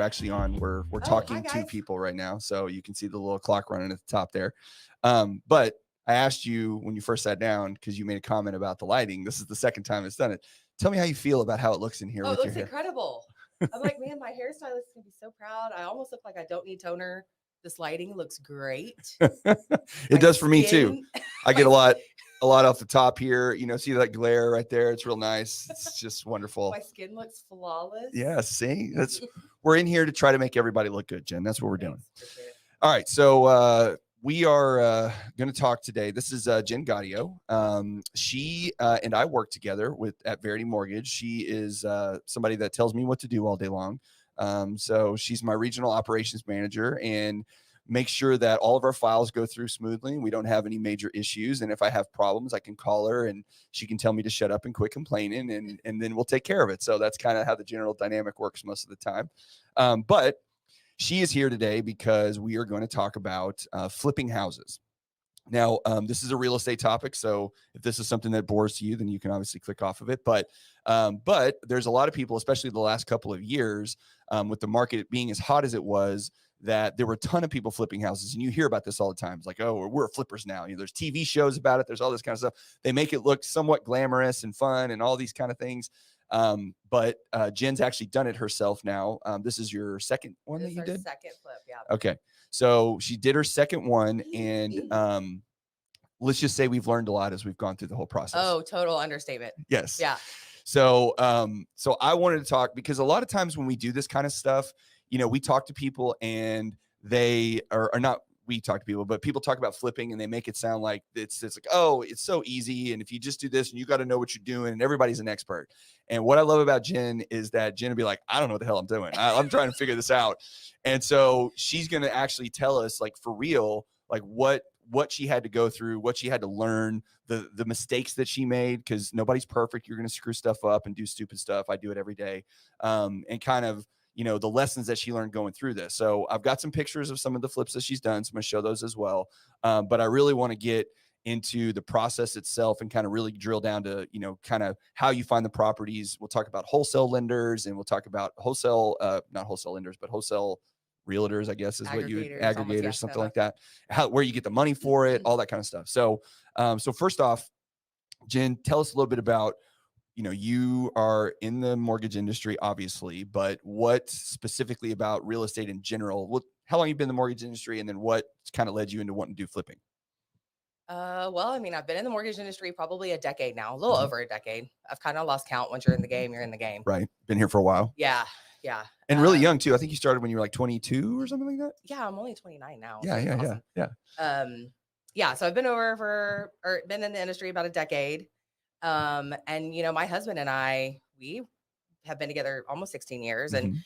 actually on. We're talking to people right now, so you can see the little clock running at the top there. But I asked you when you first sat down, because you made a comment about the lighting. This is the second time it's done it. Tell me how you feel about how it looks in here. Oh, with it looks your hair. incredible. I'm like, man, my hairstylist is gonna be so proud. I almost look like I don't need toner. This lighting looks great. It does for me too. I get a lot off the top here. You know, see that glare right there? It's real nice. It's just wonderful. My skin looks flawless. Yeah, see, we're in here to try to make everybody look good, Jen. That's what we're doing. All right, so we are going to talk today. This is Jen Gaudio. She and I work together at Verity Mortgage. She is somebody that tells me what to do all day long. So she's my regional operations manager and makes sure that all of our files go through smoothly. We don't have any major issues. And if I have problems, I can call her and she can tell me to shut up and quit complaining, and then we'll take care of it. So that's kind of how the general dynamic works most of the time. But she is here today because we are going to talk about flipping houses. Now, this is a real estate topic, so if this is something that bores you, then you can obviously click off of it. But there's a lot of people, especially the last couple of years, with the market being as hot as it was, that there were a ton of people flipping houses. And you hear about this all the time. It's like, oh, we're flippers now. You know, there's TV shows about it. There's all this kind of stuff. They make it look somewhat glamorous and fun and all these kind of things. But Jen's actually done it herself now. This is your second one that you did? Second flip, yeah. Okay. So she did her second one, and let's just say we've learned a lot as we've gone through the whole process. Oh, total understatement. Yes. Yeah. So I wanted to talk, because a lot of times when we do this kind of stuff, you know, we talk to people and they are not, we talk to people, but people talk about flipping and they make it sound like it's like, oh, it's so easy. And if you just do this and you got to know what you're doing, and everybody's an expert. And what I love about Jen is that Jen will be like, I don't know what the hell I'm doing. I'm trying to figure this out. And so she's going to actually tell us, like, for real, like what she had to go through, what she had to learn, the mistakes that she made, because nobody's perfect. You're going to screw stuff up and do stupid stuff. I do it every day. And kind of, you know, the lessons that she learned going through this. So I've got some pictures of some of the flips that she's done. So I'm going to show those as well. But I really want to get into the process itself and kind of really drill down to, you know, kind of how you find the properties. We'll talk about wholesale lenders, and we'll talk about wholesale, not wholesale lenders, but wholesale realtors, I guess, is what you aggregators, something like that. Where you get the money for it, all that kind of stuff. So, so first off, Jen, tell us a little bit about, you know, you are in the mortgage industry, obviously, but what specifically about real estate in general? How long you've been in the mortgage industry, and then what kind of led you into wanting to do flipping? Well, I mean, I've been in the mortgage industry probably a decade now, a little over a decade. I've kind of lost count. Once you're in the game, you're in the game. Right. Been here for a while. Yeah. And really young too. I think you started when you were like 22 or something like that. Yeah, I'm only 29 now. Yeah. Yeah. So I've been been in the industry about a decade. And you know, my husband and I, we have been together almost 16 years and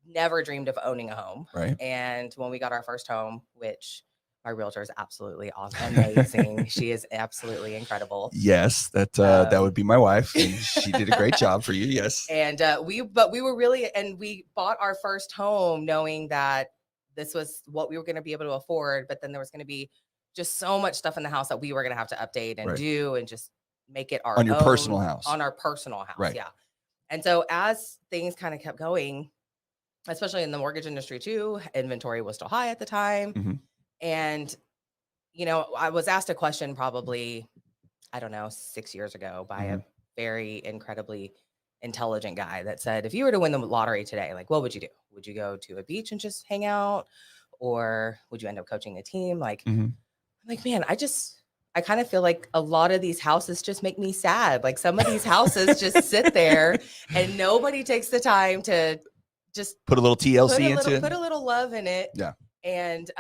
never dreamed of owning a home. Right. And when we got our first home, which my realtor is absolutely awesome, amazing. She is absolutely incredible. Yes, that would be my wife, and she did a great job for you. Yes. And we bought our first home knowing that this was what we were going to be able to afford, but then there was going to be just so much stuff in the house that we were going to have to update and do and just make it our on your personal house. On our personal house. Right. Yeah. And so as things kind of kept going, especially in the mortgage industry too, inventory was still high at the time. And, you know, I was asked a question probably, I don't know, 6 years ago by a very incredibly intelligent guy that said, if you were to win the lottery today, like, what would you do? Would you go to a beach and just hang out? Or would you end up coaching a team? Like, I'm like, man, I kind of feel like a lot of these houses just make me sad. Like some of these houses just sit there and nobody takes the time to just put a little TLC into it. Put a little love in it. Yeah. And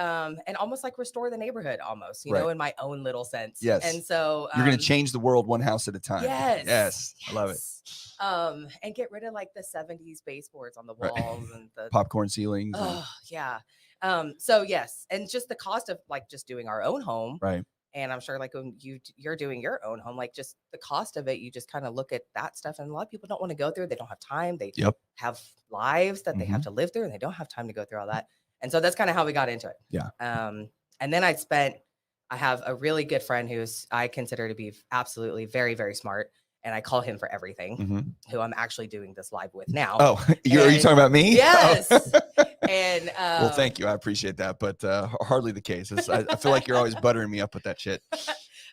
almost like restore the neighborhood almost, you know, in my own little sense. Yes. And so you're going to change the world one house at a time. Yes. I love it. And get rid of like the 70s baseboards on the walls and the popcorn ceilings. Oh, yeah. So yes. And just the cost of like just doing our own home. Right. And I'm sure like when you're doing your own home, like just the cost of it, you just kind of look at that stuff. And a lot of people don't want to go through. They don't have time. They have lives that they have to live through, and they don't have time to go through all that. And so that's kind of how we got into it. Yeah. And then I have a really good friend who's I consider to be absolutely very, very smart. And I call him for everything, who I'm actually doing this live with now. Oh, are you talking about me? Yes. And well, thank you. I appreciate that, but hardly the case. I feel like you're always buttering me up with that shit.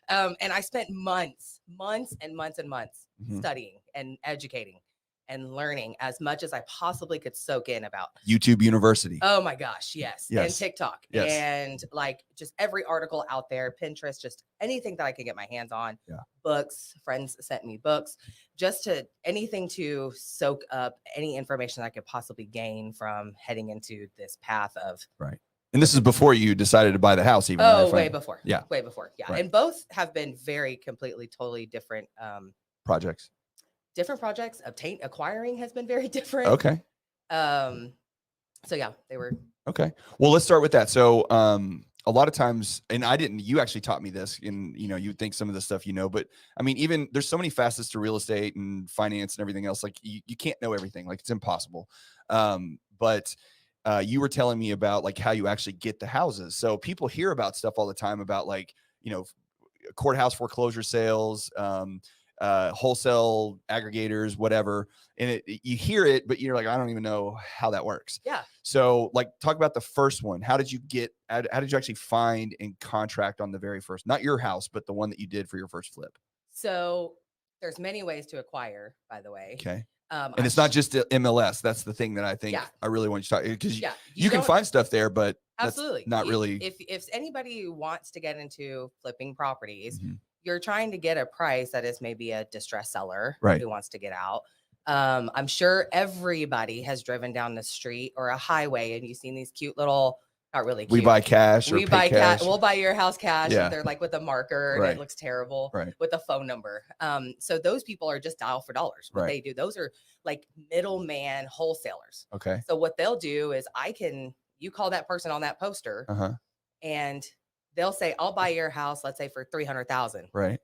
And I spent months Mhm. studying and educating and learning as much as I possibly could soak in about YouTube University. Oh my gosh, yes. And Yes. TikTok Yes. and like just every article out there, Pinterest, just anything that I could get my hands on. Yeah. Books, friends sent me books, just to anything to soak up any information I could possibly gain from heading into this path of Right. And this is before you decided to buy the house, even. Oh, way before. Yeah. Way before. Yeah. Right. And both have been very completely, totally different projects. Different projects. Acquiring has been very different. Okay. So yeah, they were okay. Well, let's start with that. So a lot of times, and you actually taught me this, and you'd think some of the stuff but I mean, even there's so many facets to real estate and finance and everything else. Like you can't know everything. Like it's impossible. But you were telling me about like how you actually get the houses. So people hear about stuff all the time about like, courthouse foreclosure sales, wholesale aggregators, whatever. And you hear it, but you're like, I don't even know how that works. Yeah. So like, talk about the first one. How did you actually find and contract on the very first, not your house, but the one that you did for your first flip? So there's many ways to acquire, by the way. Okay. And it's not just the MLS. That's the thing that I think I really want you to talk, because you can find stuff there, but absolutely not really. If anybody wants to get into flipping properties, Mm-hmm. you're trying to get a price that is maybe a distressed seller right. who wants to get out. I'm sure everybody has driven down the street or a highway and you've seen these cute little, not really cute. We buy cash. We buy cash. We'll buy your house cash. Yeah. And they're like with a marker and right. it looks terrible right. with a phone number. So those people are just dial for dollars. What they do, those are like middleman wholesalers. Okay. So what they'll do is you call that person on that poster and they'll say, I'll buy your house, let's say for 300,000. Right.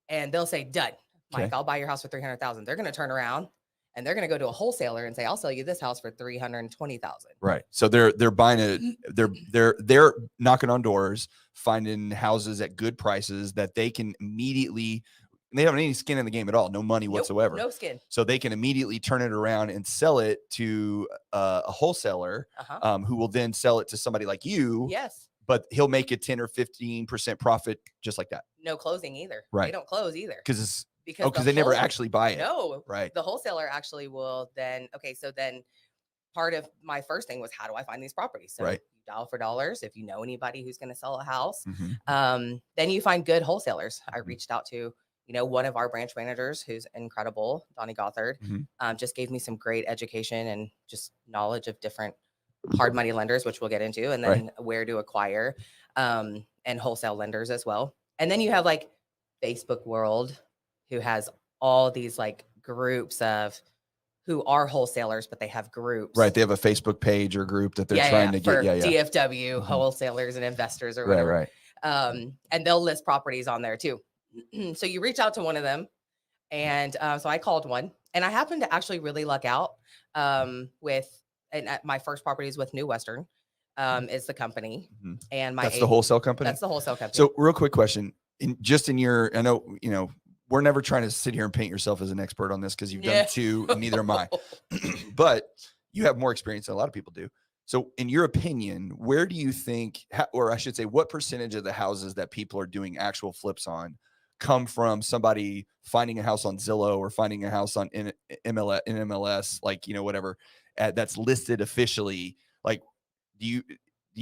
And they'll say, done, Mike, I'll buy your house for 300,000. They're going to turn around and they're going to go to a wholesaler and say, I'll sell you this house for 320,000. Right. So they're buying they're knocking on doors, finding houses at good prices that they can immediately, they don't have any skin in the game at all. No money whatsoever. No skin. So they can immediately turn it around and sell it to a wholesaler who will then sell it to somebody like you. Yes. But he'll make a 10 or 15% profit just like that. No closing either. Right. They don't close either. Because they never actually buy it. No. Right. The wholesaler actually will then, so then part of my first thing was, how do I find these properties? So you dial for dollars. If you know anybody who's going to sell a house, then you find good wholesalers. I reached out to, one of our branch managers who's incredible, Donnie Gothard, just gave me some great education and just knowledge of different hard money lenders, which we'll get into, and then where to acquire, and wholesale lenders as well. And then you have like Facebook world, who has all these like groups of who are wholesalers, but they have groups. Right. They have a Facebook page or group that they're trying to get. DFW wholesalers and investors or whatever. Right. And they'll list properties on there too. So you reach out to one of them. And so I called one, and I happened to actually really luck out my first property is with New Western, is the company. And that's the wholesale company. That's the wholesale company. So real quick question, I know, we're never trying to sit here and paint yourself as an expert on this, because you've done two, and neither am I, but you have more experience than a lot of people do. So in your opinion, where do you think, or I should say, what percentage of the houses that people are doing actual flips on come from somebody finding a house on Zillow or finding a house on MLS, like, whatever, that's listed officially? Like, do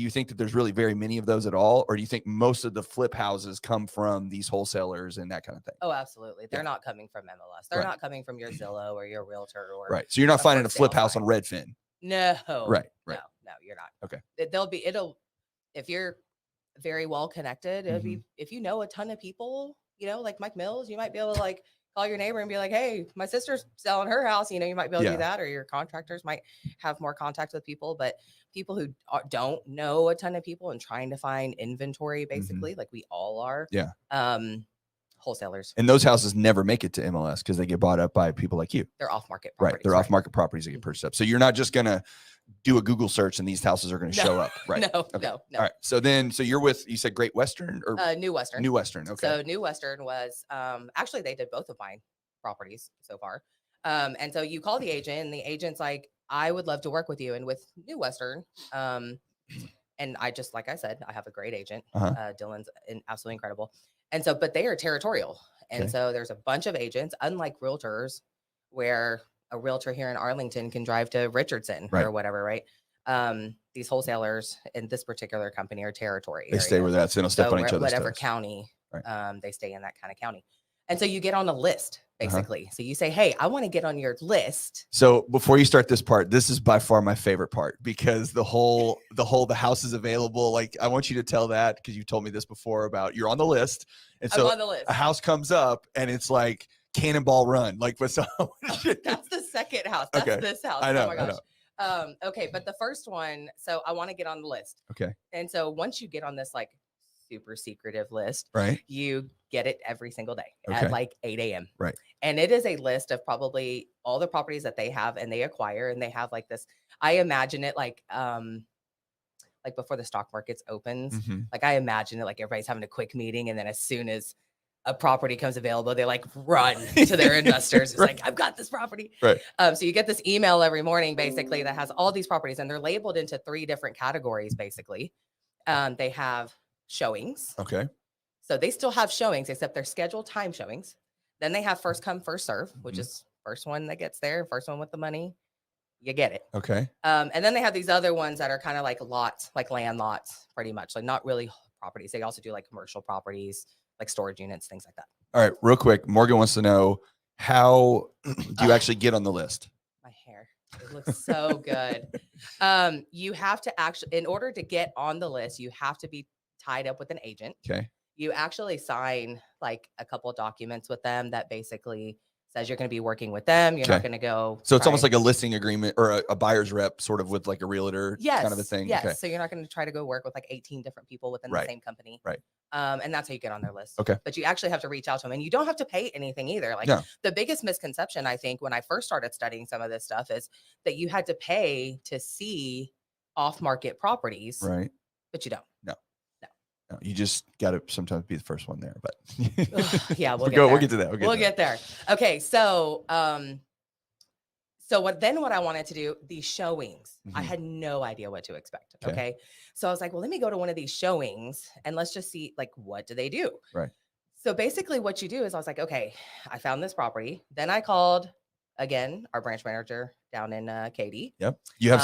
you think that there's really very many of those at all? Or do you think most of the flip houses come from these wholesalers and that kind of thing? Oh, absolutely. They're not coming from MLS. They're not coming from your Zillow or your realtor or So you're not finding a flip house on Redfin. No. Right. No, you're not. Okay. If you're very well connected, it'll be, if you know a ton of people, like Mike Mills, you might be able to like call your neighbor and be like, hey, my sister's selling her house. You might be able to do that, or your contractors might have more contact with people. But people who don't know a ton of people and trying to find inventory, basically, like we all are. Yeah. Wholesalers. And those houses never make it to MLS because they get bought up by people like you. They're off-market properties. Right. They're off-market properties that get purchased up. So you're not just going to do a Google search and these houses are going to show up. Right. No. All right. So you're with, you said Great Western or New Western. New Western. Okay. So New Western was, actually they did both of mine properties so far. And so you call the agent and the agent's like, I would love to work with you. And with New Western, and I just, like I said, I have a great agent. Uh-huh. Dylan's absolutely incredible. And so, but they are territorial. And Okay. so there's a bunch of agents, unlike realtors, where a realtor here in Arlington can drive to Richardson Right. or whatever, right? These wholesalers in this particular company are territory They area. stay where they're at, so they don't step on each other's whatever toes. county, Right. they stay in that kind of county. And so you get on a list, Uh-huh. basically. So you say, hey, I want to get on your list. So before you start this part, this is by far my favorite part, because the house is available. Like, I want you to tell that, because you told me this before about you're on the list. And so I'm on the list. a house comes up and it's like cannonball run. Like, what's That's the second house. That's Okay. this house. I know, Oh my gosh. Okay, but the first one, so I want to get on the list. Okay. And so once you get on this like super secretive list, Right. you get it every single day Okay. at like 8 a.m. Right. And it is a list of probably all the properties that they have and they acquire, and they have like this. I imagine it like before the stock markets opens. Mm-hmm. Like, I imagine it like everybody's having a quick meeting, and then as soon as a property comes available, they like run to their investors. It's Right. like, I've got this property. Right. So you get this email every morning, basically, that has all these properties, and they're labeled into 3 different categories, basically. They have showings. Okay. So they still have showings, except they're scheduled time showings. Then they have first come, first serve, which is first one that gets there, first one with the money, you get it. Okay. And then they have these other ones that are kind of like lots, like land lots, pretty much, like not really properties. They also do like commercial properties, like storage units, things like that. All right, real quick, Morgan wants to know, how do you actually get on the list? My hair, it looks so good. You have to actually, in order to get on the list, you have to be tied up with an agent. Okay. You actually sign like a couple of documents with them that basically says you're going to be working with them. You're not going to go. So it's almost like a listing agreement, or a buyer's rep, sort of, with like a realtor kind of a thing. Yes. Okay. So you're not going to try to go work with like 18 different people within Right. the same company. Right. And that's how you get on their list. Okay. But you actually have to reach out to them, and you don't have to pay anything either. Like, No. The biggest misconception, I think, when I first started studying some of this stuff, is that you had to pay to see off-market properties. Right. But you don't. No, you just got to sometimes be the first one there, but yeah, we'll get to that. We'll get there. Okay. So, what I wanted to do, these showings, I had no idea what to expect. Okay. So I was like, well, let me go to one of these showings and let's just see, like, what do they do? Right. So basically what you do is, I was like, okay, I found this property. Then I called again our branch manager down in Katy. Yep. You have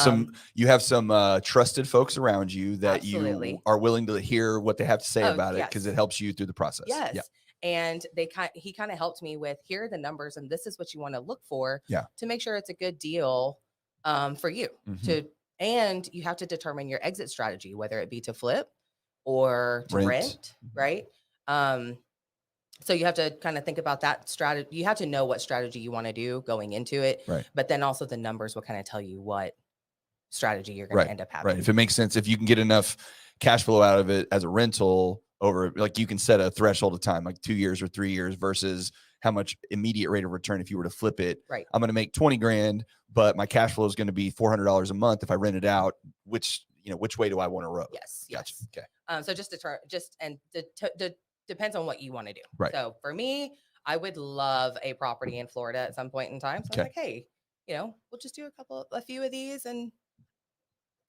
some trusted folks around you that Absolutely. you are willing to hear what they have to say about it, yes. because it helps you through the process. Yes. Yeah. And he kind of helped me with, here are the numbers, and this is what you want to look for to make sure it's a good deal for you. And you have to determine your exit strategy, whether it be to flip or to rent, right? So you have to kind of think about that strategy. You have to know what strategy you want to do going into it. Right. But then also the numbers will kind of tell you what strategy you're going to end up having. Right. If it makes sense, if you can get enough cash flow out of it as a rental, over, like, you can set a threshold of time, like 2 years or 3 years, versus how much immediate rate of return if you were to flip it. Right. I'm going to make 20 grand, but my cash flow is going to be $400 a month if I rent it out. Which way do I want to row? Yes. Gotcha. Yes. Okay. So depends on what you want to do. Right. So for me, I would love a property in Florida at some point in time. So I was like, hey, we'll just do a few of these, and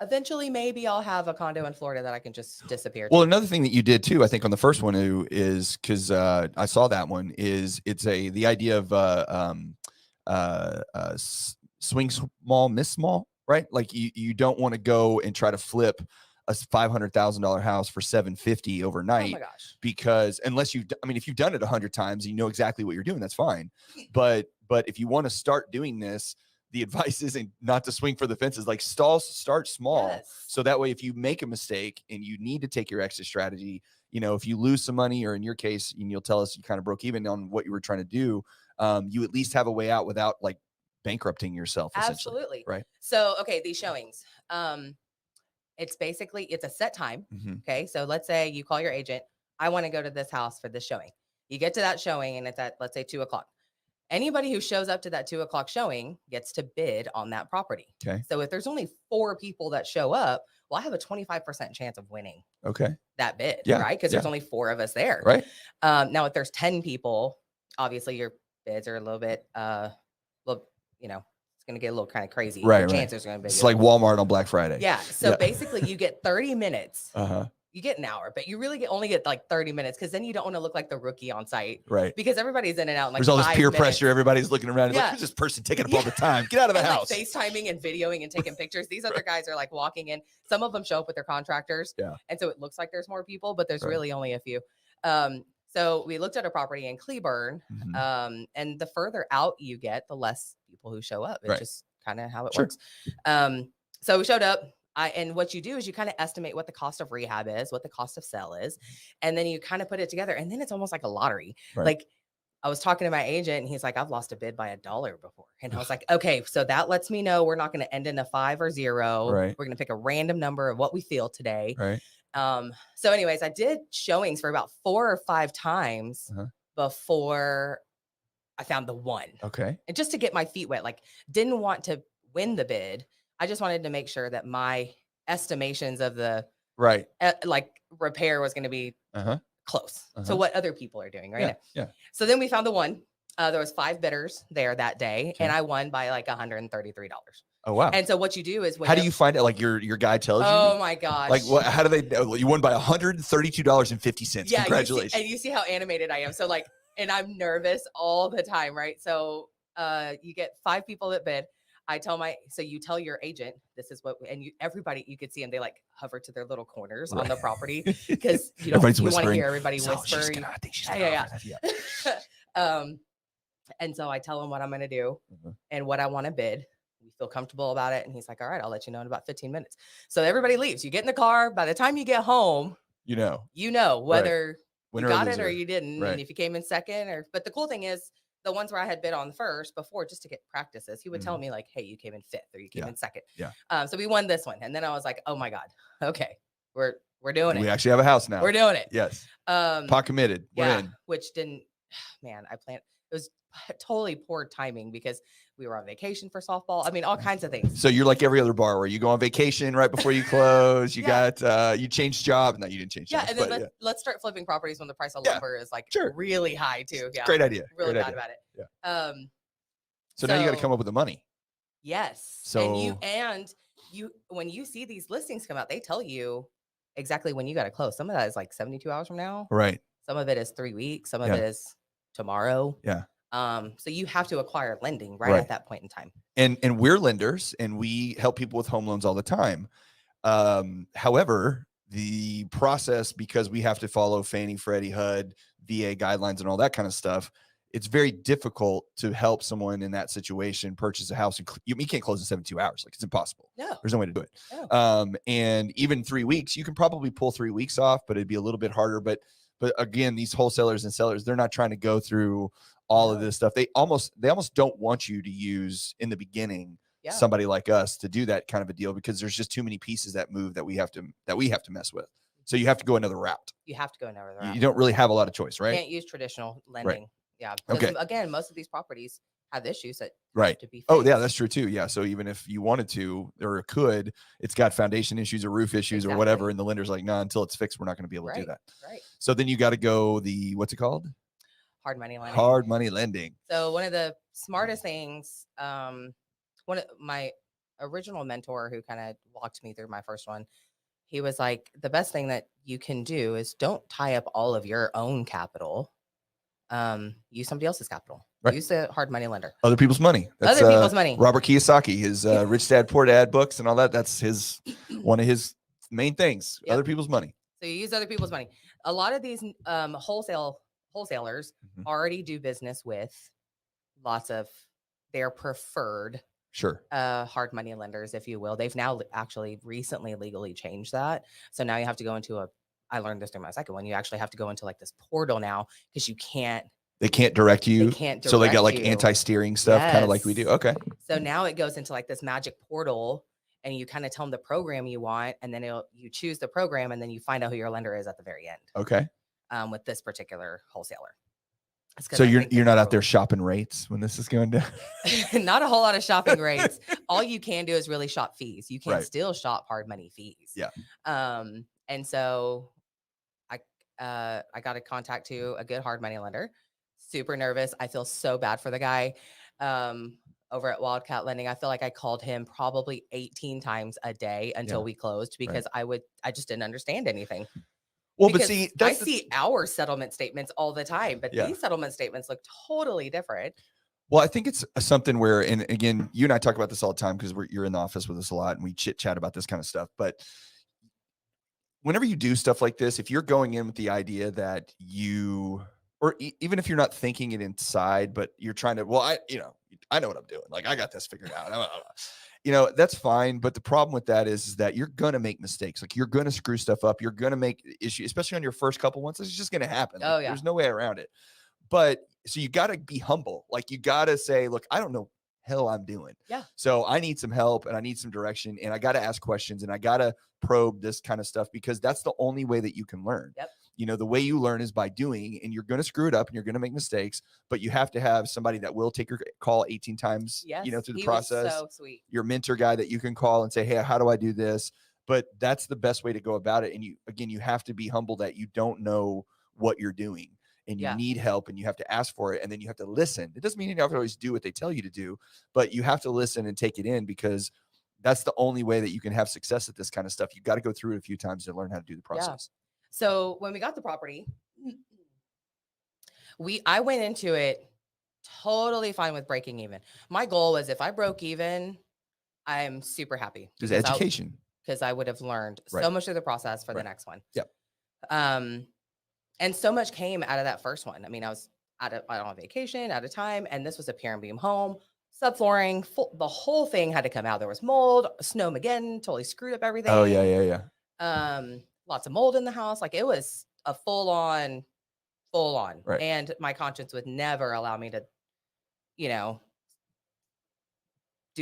eventually maybe I'll have a condo in Florida that I can just disappear to. Well, another thing that you did too, I think, on the first one is, because I saw that one, is the idea of swing small, miss small, right? Like, you don't want to go and try to flip a $500,000 house for $750 overnight. Oh my gosh. Because if you've done it 100 times and you know exactly what you're doing, that's fine. But if you want to start doing this, the advice isn't not to swing for the fences. Like, start small. Yes. So that way, if you make a mistake and you need to take your exit strategy, if you lose some money, or in your case, and you'll tell us you kind of broke even on what you were trying to do, you at least have a way out without, like, bankrupting yourself. Absolutely. Right. So, okay, these showings, it's a set time. Okay. So let's say you call your agent. I want to go to this house for this showing. You get to that showing and it's at, let's say, 2:00. Anybody who shows up to that 2:00 showing gets to bid on that property. Okay. So if there's only 4 people that show up, well, I have a 25% chance of winning. Okay. That bid. Yeah. Right. Because there's only 4 of us there. Right. Now, if there's 10 people, obviously your bids are a little bit, it's going to get a little kind of crazy. Right, Your right. chances are going to be It's like Walmart on Black Friday. Yeah. So basically you get 30 minutes. You get an hour, but you really only get like 30 minutes because then you don't want to look like the rookie on site. Right. Because everybody's in and out in like There's all this 5 peer minutes. pressure. Everybody's looking around. Like, who's this person taking up all the time? Get out of the house. Like FaceTiming and videoing and taking pictures. These other guys are like walking in. Some of them show up with their contractors. Yeah. And so it looks like there's more people, but there's really only a few. So we looked at a property in Cleburne. And the further out you get, the less people who show up. It's just kind of how it works. So we showed up. And what you do is you kind of estimate what the cost of rehab is, what the cost of sell is, and then you kind of put it together. And then it's almost like a lottery. Like I was talking to my agent and he's like, I've lost a bid by $1 before. And I was like, okay, so that lets me know we're not going to end in a 5 or 0. We're going to pick a random number of what we feel today. So anyways, I did showings for about 4 or 5 times before I found the one. Okay. And just to get my feet wet, like didn't want to win the bid. I just wanted to make sure that my estimations of the like repair was going to be close to what other people are doing right now. So then we found the one. There was 5 bidders there that day, and I won by like $133. Oh wow! And so what you do is, how do you find it? Like your guy tells you? Oh my gosh! Like what? How do they? You won by $132.50. Yeah, congratulations! And you see how animated I am. So like, and I'm nervous all the time, right? So you get 5 people that bid. I tell so you tell your agent, this is what, and everybody, you could see them, they like hover to their little corners on the property because you want to hear everybody whisper. I think she's gonna and so I tell him what I'm going to do and what I want to bid. We feel comfortable about it. And he's like, all right, I'll let you know in about 15 minutes. So everybody leaves. You get in the car. By the time you get home, you know whether you got it or you didn't. And if you came in second but the cool thing is, the ones where I had bid on first before, just to get practices, he would tell me like, hey, you came in 5th or you came in 2nd. So we won this one. And then I was like, oh my God. Okay. We're doing it. We actually have a house now. We're doing it. Yes. Pot committed. We're in. Which didn't, man, it was totally poor timing because we were on vacation for softball. I mean, all kinds of things. So you're like every other bar where you go on vacation right before you close. You got, you changed job. No, you didn't change jobs. And then let's start flipping properties when the price of lumber is like really high too. Yeah. Great idea. Really bad about it. Yeah. So now you got to come up with the money. Yes. So you when you see these listings come out, they tell you exactly when you got to close. Some of that is like 72 hours from now. Right. Some of it is 3 weeks. Some of it is tomorrow. Yeah. So you have to acquire lending right at that point in time. And we're lenders and we help people with home loans all the time. However, the process, because we have to follow Fannie, Freddie, HUD, VA guidelines and all that kind of stuff, it's very difficult to help someone in that situation purchase a house. And you can't close in 72 hours. Like it's impossible. No. There's no way to do it. No. And even 3 weeks, you can probably pull 3 weeks off, but it'd be a little bit harder. But again, these wholesalers and sellers, they're not trying to go through all of this stuff. They almost don't want you to use in the beginning somebody like us to do that kind of a deal because there's just too many pieces that move that we have to mess with. So you have to go another route. You have to go another route. You don't really have a lot of choice, right? You can't use traditional lending. Right. Yeah. Because again, most of these properties have issues that have to be fixed. Oh yeah, that's true too. Yeah. So even if you wanted to or could, it's got foundation issues or roof issues or whatever. And the lender's like, nah, until it's fixed, we're not going to be able to do that. Right. So then you got to go what's it called? Hard money lending. Hard money lending. So one of the smartest things, one of my original mentor who kind of walked me through my first one, he was like, the best thing that you can do is don't tie up all of your own capital. Use somebody else's capital. Right. Use a hard money lender. Other people's money. That's, other people's money. Robert Kiyosaki, his Rich Dad Poor Dad books and all that. That's one of his main things. Yep. Other people's money. So you use other people's money. A lot of these wholesalers already do business with lots of their preferred hard money lenders, if you will. They've now actually recently legally changed that. So now you have to go into I learned this during my second one. You actually have to go into like this portal now because they can't direct you. So they got like anti-steering stuff, kind of like we do. Okay. So now it goes into like this magic portal and you kind of tell them the program you want, and then you choose the program, and then you find out who your lender is at the very end. Okay. With this particular wholesaler. So you're not out there shopping rates when this is going down? Not a whole lot of shopping rates. All you can do is really shop fees. You can still shop hard money fees. Yeah. And so I got a contact to a good hard money lender. Super nervous. I feel so bad for the guy. over at Wildcat Lending, I feel like I called him probably 18 times a day until Yeah. we closed because I just didn't understand anything. Well, but Because see, I that's the see our settlement statements all the time, but yeah. these settlement statements look totally different. Well, I think it's something where, and again, you and I talk about this all the time because you're in the office with us a lot and we chit chat about this kind of stuff. But whenever you do stuff like this, if you're going in with the idea that you, or even if you're not thinking it inside, but you're trying to, well, I know what I'm doing. Like I got this figured out. That's fine. But the problem with that is that you're going to make mistakes. Like you're going to screw stuff up. You're going to make issues, especially on your first couple ones. It's just going to happen. Like, Oh, yeah. There's no way around it. But so you got to be humble. Like you got to say, look, I don't know hell I'm doing. Yeah. So I need some help and I need some direction and I got to ask questions and I got to probe this kind of stuff because that's the only way that you can learn. Yep. The way you learn is by doing, and you're going to screw it up and you're going to make mistakes, but you have to have somebody that will take your call 18 times, Yes. through the He process. was so sweet. Your mentor guy that you can call and say, hey, how do I do this? But that's the best way to go about it. And you have to be humble that you don't know what you're doing. And you need help and you have to ask for it. And then you have to listen. It doesn't mean you have to always do what they tell you to do, but you have to listen and take it in because that's the only way that you can have success at this kind of stuff. You got to go through it a few times to learn how to do the process. Yeah. So when we got the property, I went into it totally fine with breaking even. My goal was if I broke even, I'm super happy. There's education. Because I would have learned so much of the process for the next one. Yep. And so much came out of that first one. I mean, I was on vacation, out of time, and this was a pier and beam home, subflooring, the whole thing had to come out. There was mold, snowmageddon, totally screwed up everything. Oh yeah. Lots of mold in the house. Like it was a full on. Right. And my conscience would never allow me to,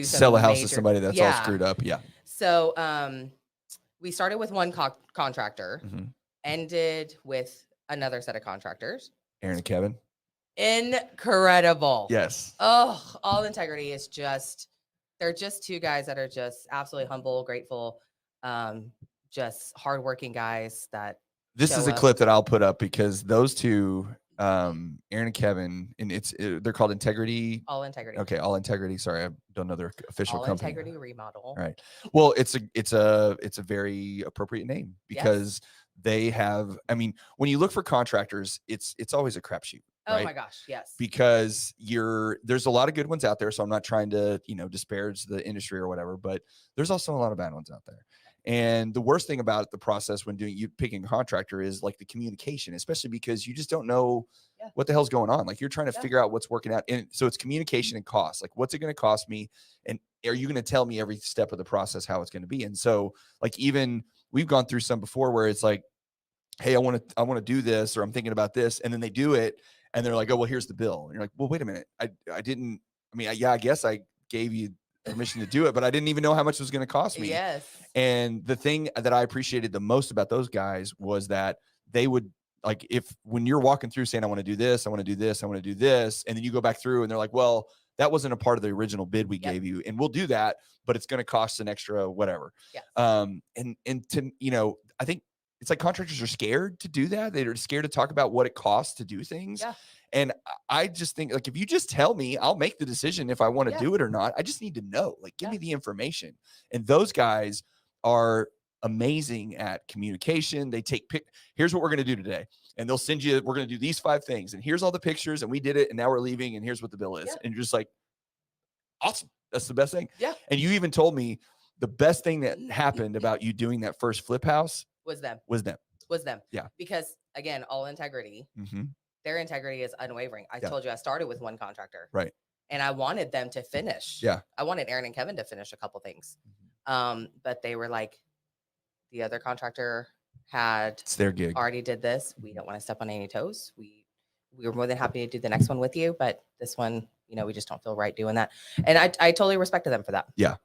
sell a house to somebody that's all screwed up. Yeah. So we started with one contractor, ended with another set of contractors. Aaron and Kevin. Incredible. Yes. Oh, All Integrity is they're just two guys that are just absolutely humble, grateful, just hardworking guys that this is a clip that I'll put up because those two, Aaron and Kevin, and they're called Integrity. All Integrity. Okay, All Integrity. Sorry, I don't know their official company. All Integrity Remodel. All right. Well, it's a very appropriate name because they have. I mean, when you look for contractors, it's always a crapshoot. Right? Oh my gosh, yes. Because there's a lot of good ones out there. So I'm not trying to disparage the industry or whatever, but there's also a lot of bad ones out there. And the worst thing about the process when picking a contractor is like the communication, especially because you just don't know what the hell's going on. Like you're trying to figure out what's working out. And so it's communication and cost. Like, what's it going to cost me? And are you going to tell me every step of the process how it's going to be? And so like, even we've gone through some before where it's like, hey, I want to do this, or I'm thinking about this. And then they do it and they're like, oh, well, here's the bill. And you're like, well, wait a minute. I guess I gave you permission to do it, but I didn't even know how much it was going to cost me. Yes. And the thing that I appreciated the most about those guys was that they would, like, when you're walking through saying, I want to do this, I want to do this, I want to do this. And then you go back through and they're like, well, that wasn't a part of the original bid we gave you. And we'll do that, but it's going to cost an extra whatever. Yes. And to, I think it's like contractors are scared to do that. They're scared to talk about what it costs to do things. Yeah. And I just think, like, if you just tell me, I'll make the decision if I want to do it or not. I just need to know, like, give me the information. And those guys are amazing at communication. They here's what we're going to do today. And they'll send you, we're going to do these 5 things. And here's all the pictures. And we did it. And now we're leaving. And here's what the bill is. And you're just like, awesome. That's the best thing. Yeah. And you even told me the best thing that happened about you doing that first flip house was them. Yeah. Because again, All Integrity, their integrity is unwavering. I told you I started with one contractor. Right. And I wanted them to finish. Yeah. I wanted Aaron and Kevin to finish a couple things. But they were like, the other contractor it's their gig. Already did this. We don't want to step on any toes. We were more than happy to do the next one with you, but this one, we just don't feel right doing that. And I totally respected them for that. Yeah.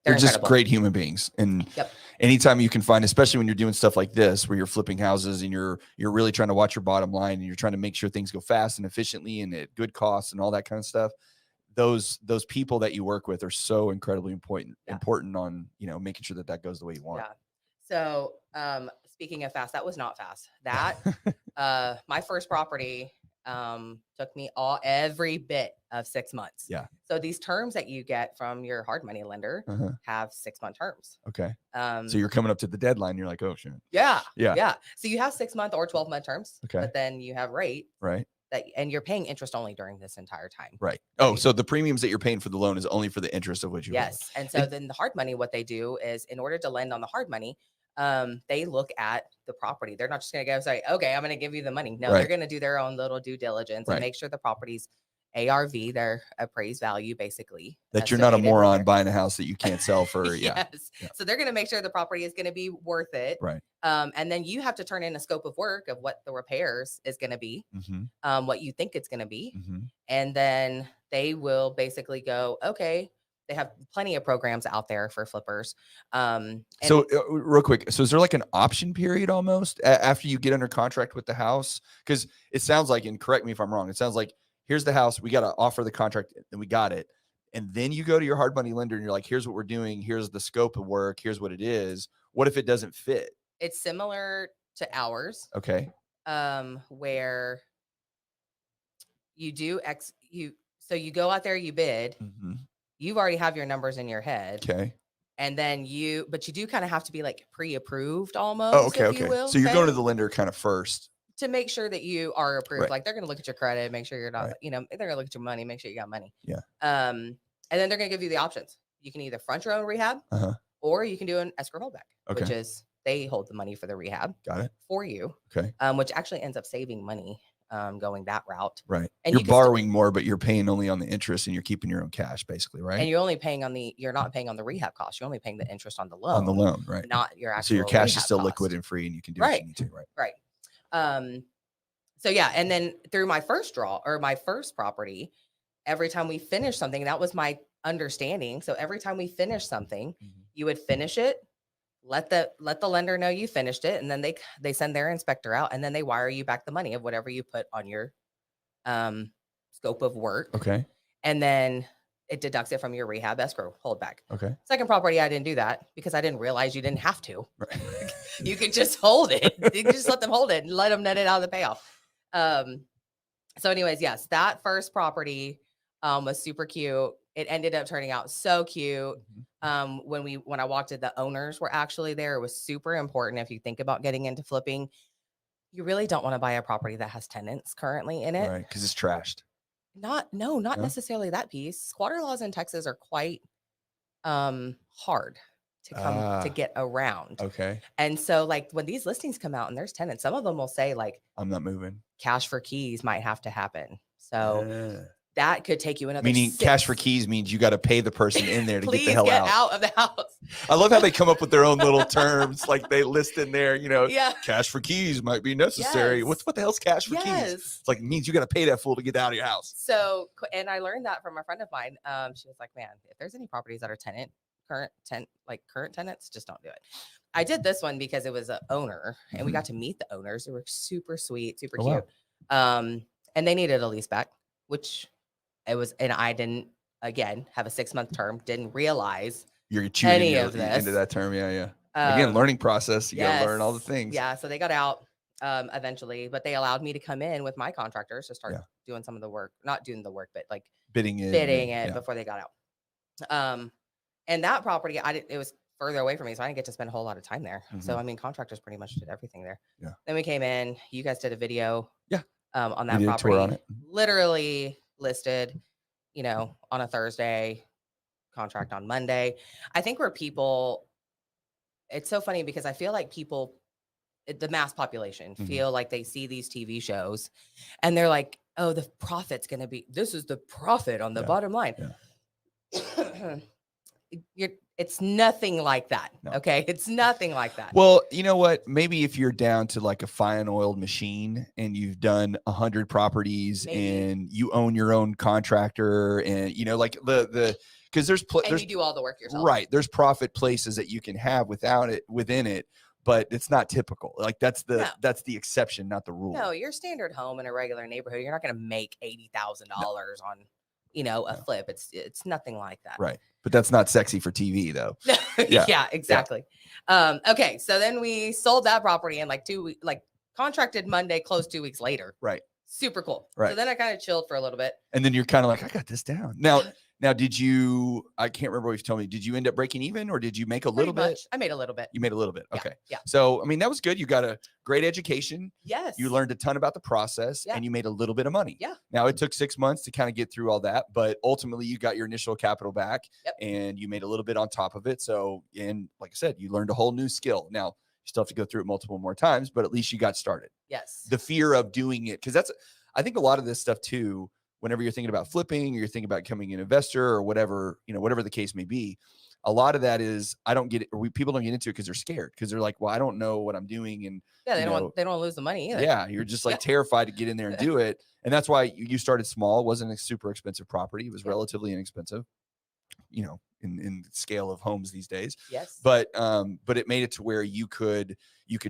They're just great human beings. And anytime you can find, especially when you're doing stuff like this, where you're flipping houses and you're really trying to watch your bottom line and you're trying to make sure things go fast and efficiently and at good costs and all that kind of stuff, those people that you work with are so incredibly important on, making sure that goes the way you want. Yeah. So, speaking of fast, that was not fast. That, my first property, took me every bit of 6 months. Yeah. So these terms that you get from your hard money lender have 6-month terms. Okay. So you're coming up to the deadline. You're like, oh shit. Yeah. Yeah. Yeah. So you have 6-month or 12-month terms. Okay. But then you have rate. Right. And you're paying interest only during this entire time. Right. Oh, so the premiums that you're paying for the loan is only for the interest of what you Yes. hold. And so then the hard money, what they do is, in order to lend on the hard money, they look at the property. They're not just going to go say, okay, I'm going to give you the money. No, they're going to do their own little due diligence and make sure the property's ARV, their appraised value, basically. That you're not a moron buying a house that you can't sell for. Yes. Yeah. So they're going to make sure the property is going to be worth it. Right. And then you have to turn in a scope of work of what the repairs is going to be, what you think it's going to be. And then they will basically go, okay, they have plenty of programs out there for flippers. So real quick, so is there like an option period almost after you get under contract with the house? Because it sounds like, and correct me if I'm wrong, it sounds like, here's the house, we got to offer the contract and we got it. And then you go to your hard money lender and you're like, here's what we're doing. Here's the scope of work. Here's what it is. What if it doesn't fit? It's similar to ours. Okay. Where you do so you go out there, you bid, you've already have your numbers in your head. Okay. And then but you do kind of have to be like pre-approved almost. Oh, okay. If you will, so you're going to the lender kind of first to make sure that you are approved. Right. Like they're going to look at your credit, make sure you're not, they're going to look at your money, make sure you got money. Yeah. And then they're going to give you the options. You can either front your own rehab or you can do an escrow holdback, which is they hold the money for the rehab. Got it. For you. Okay. Which actually ends up saving money going that route. Right. And you're borrowing more, but you're paying only on the interest and you're keeping your own cash basically, right? And you're only paying you're not paying on the rehab cost. You're only paying the interest on the loan. On the loan, right. Not your actual So your cash is still cost. liquid and free and you can do what you need to, right? Right. So yeah, and then through my first property, every time we finish something, that was my understanding. So every time we finish something, you would finish it, let the lender know you finished it, and then they send their inspector out, and then they wire you back the money of whatever you put on your scope of work. Okay. And then it deducts it from your rehab escrow holdback. Okay. Second property, I didn't do that because I didn't realize you didn't have to. Right. You could just hold it. You could just let them hold it and let them net it out of the payoff. So anyways, yes, that first property was super cute. It ended up turning out so cute. When I walked in, the owners were actually there. It was super important. If you think about getting into flipping, you really don't want to buy a property that has tenants currently in it. Right. Because it's trashed. Not necessarily that piece. Squatter laws in Texas are quite hard to get around. Okay. And so like when these listings come out and there's tenants, some of them will say like, I'm not moving. Cash for keys might have to happen. So that could take you another. Meaning cash for keys means you got to pay the person in there to get the hell out of the house. I love how they come up with their own little terms. Like they list in there, cash for keys might be necessary. Yes. What the hell's cash for keys? It's like, it means you got to pay that fool to get out of your house. So, and I learned that from a friend of mine. She was like, man, if there's any properties that are current tenants, just don't do it. I did this one because it was an owner and we got to meet the owners. They were super sweet, super cute. Wow. And they needed a lease back, which it was, and I didn't, again, have a 6-month term, didn't realize you're chewing any of this into that term. Yeah. Again, learning process. You got to learn all the things. Yeah. So they got out eventually, but they allowed me to come in with my contractors to start doing some of the work, not doing the work, but like bidding it before they got out. And that property, it was further away from me, so I didn't get to spend a whole lot of time there. So, I mean, contractors pretty much did everything there. Yeah. Then we came in, you guys did a video on that We did a tour property, on it. literally listed, on a Thursday, contract on Monday. I think it's so funny because I feel like the mass population feel like they see these TV shows and they're like, oh, the profit's going to be, this is the profit on the bottom line. Yeah. It's nothing like that. No. Okay. It's nothing like that. Well, you know what? Maybe if you're down to like a fine oiled machine and you've done 100 properties and you own your own contractor and like because you do all the work yourself. Right. There's profit places that you can have within it, but it's not typical. Like that's the exception, not the rule. No, your standard home in a regular neighborhood, you're not going to make $80,000 on a flip. It's nothing like that. Right. But that's not sexy for TV though. Yeah, exactly. Yeah. Okay. So then we sold that property in like 2 weeks, like contracted Monday, closed 2 weeks later. Right. super cool. Right. So then I kind of chilled for a little bit. And then you're kind of like, I got this down. Now, did you, I can't remember what you've told me. Did you end up breaking even or did you make a little bit? I made a little bit. You made a little bit. Okay. Yeah. So, I mean, that was good. You got a great education. Yes. You learned a ton about the process and you made a little bit of money. Yeah. Now it took 6 months to kind of get through all that, but ultimately you got your initial capital back and you made a little bit on top of it. So, and like I said, you learned a whole new skill. Now you still have to go through it multiple more times, but at least you got started. Yes. The fear of doing it. Cause I think a lot of this stuff too, whenever you're thinking about flipping or you're thinking about becoming an investor or whatever, whatever the case may be, a lot of that is, I don't get it. Or people don't get into it because they're scared. Cause they're like, well, I don't know what I'm doing. And they don't want to lose the money either. Yeah. You're just like terrified to get in there and do it. And that's why you started small. It wasn't a super expensive property. It was relatively inexpensive, in the scale of homes these days. Yes. But it made it to where you could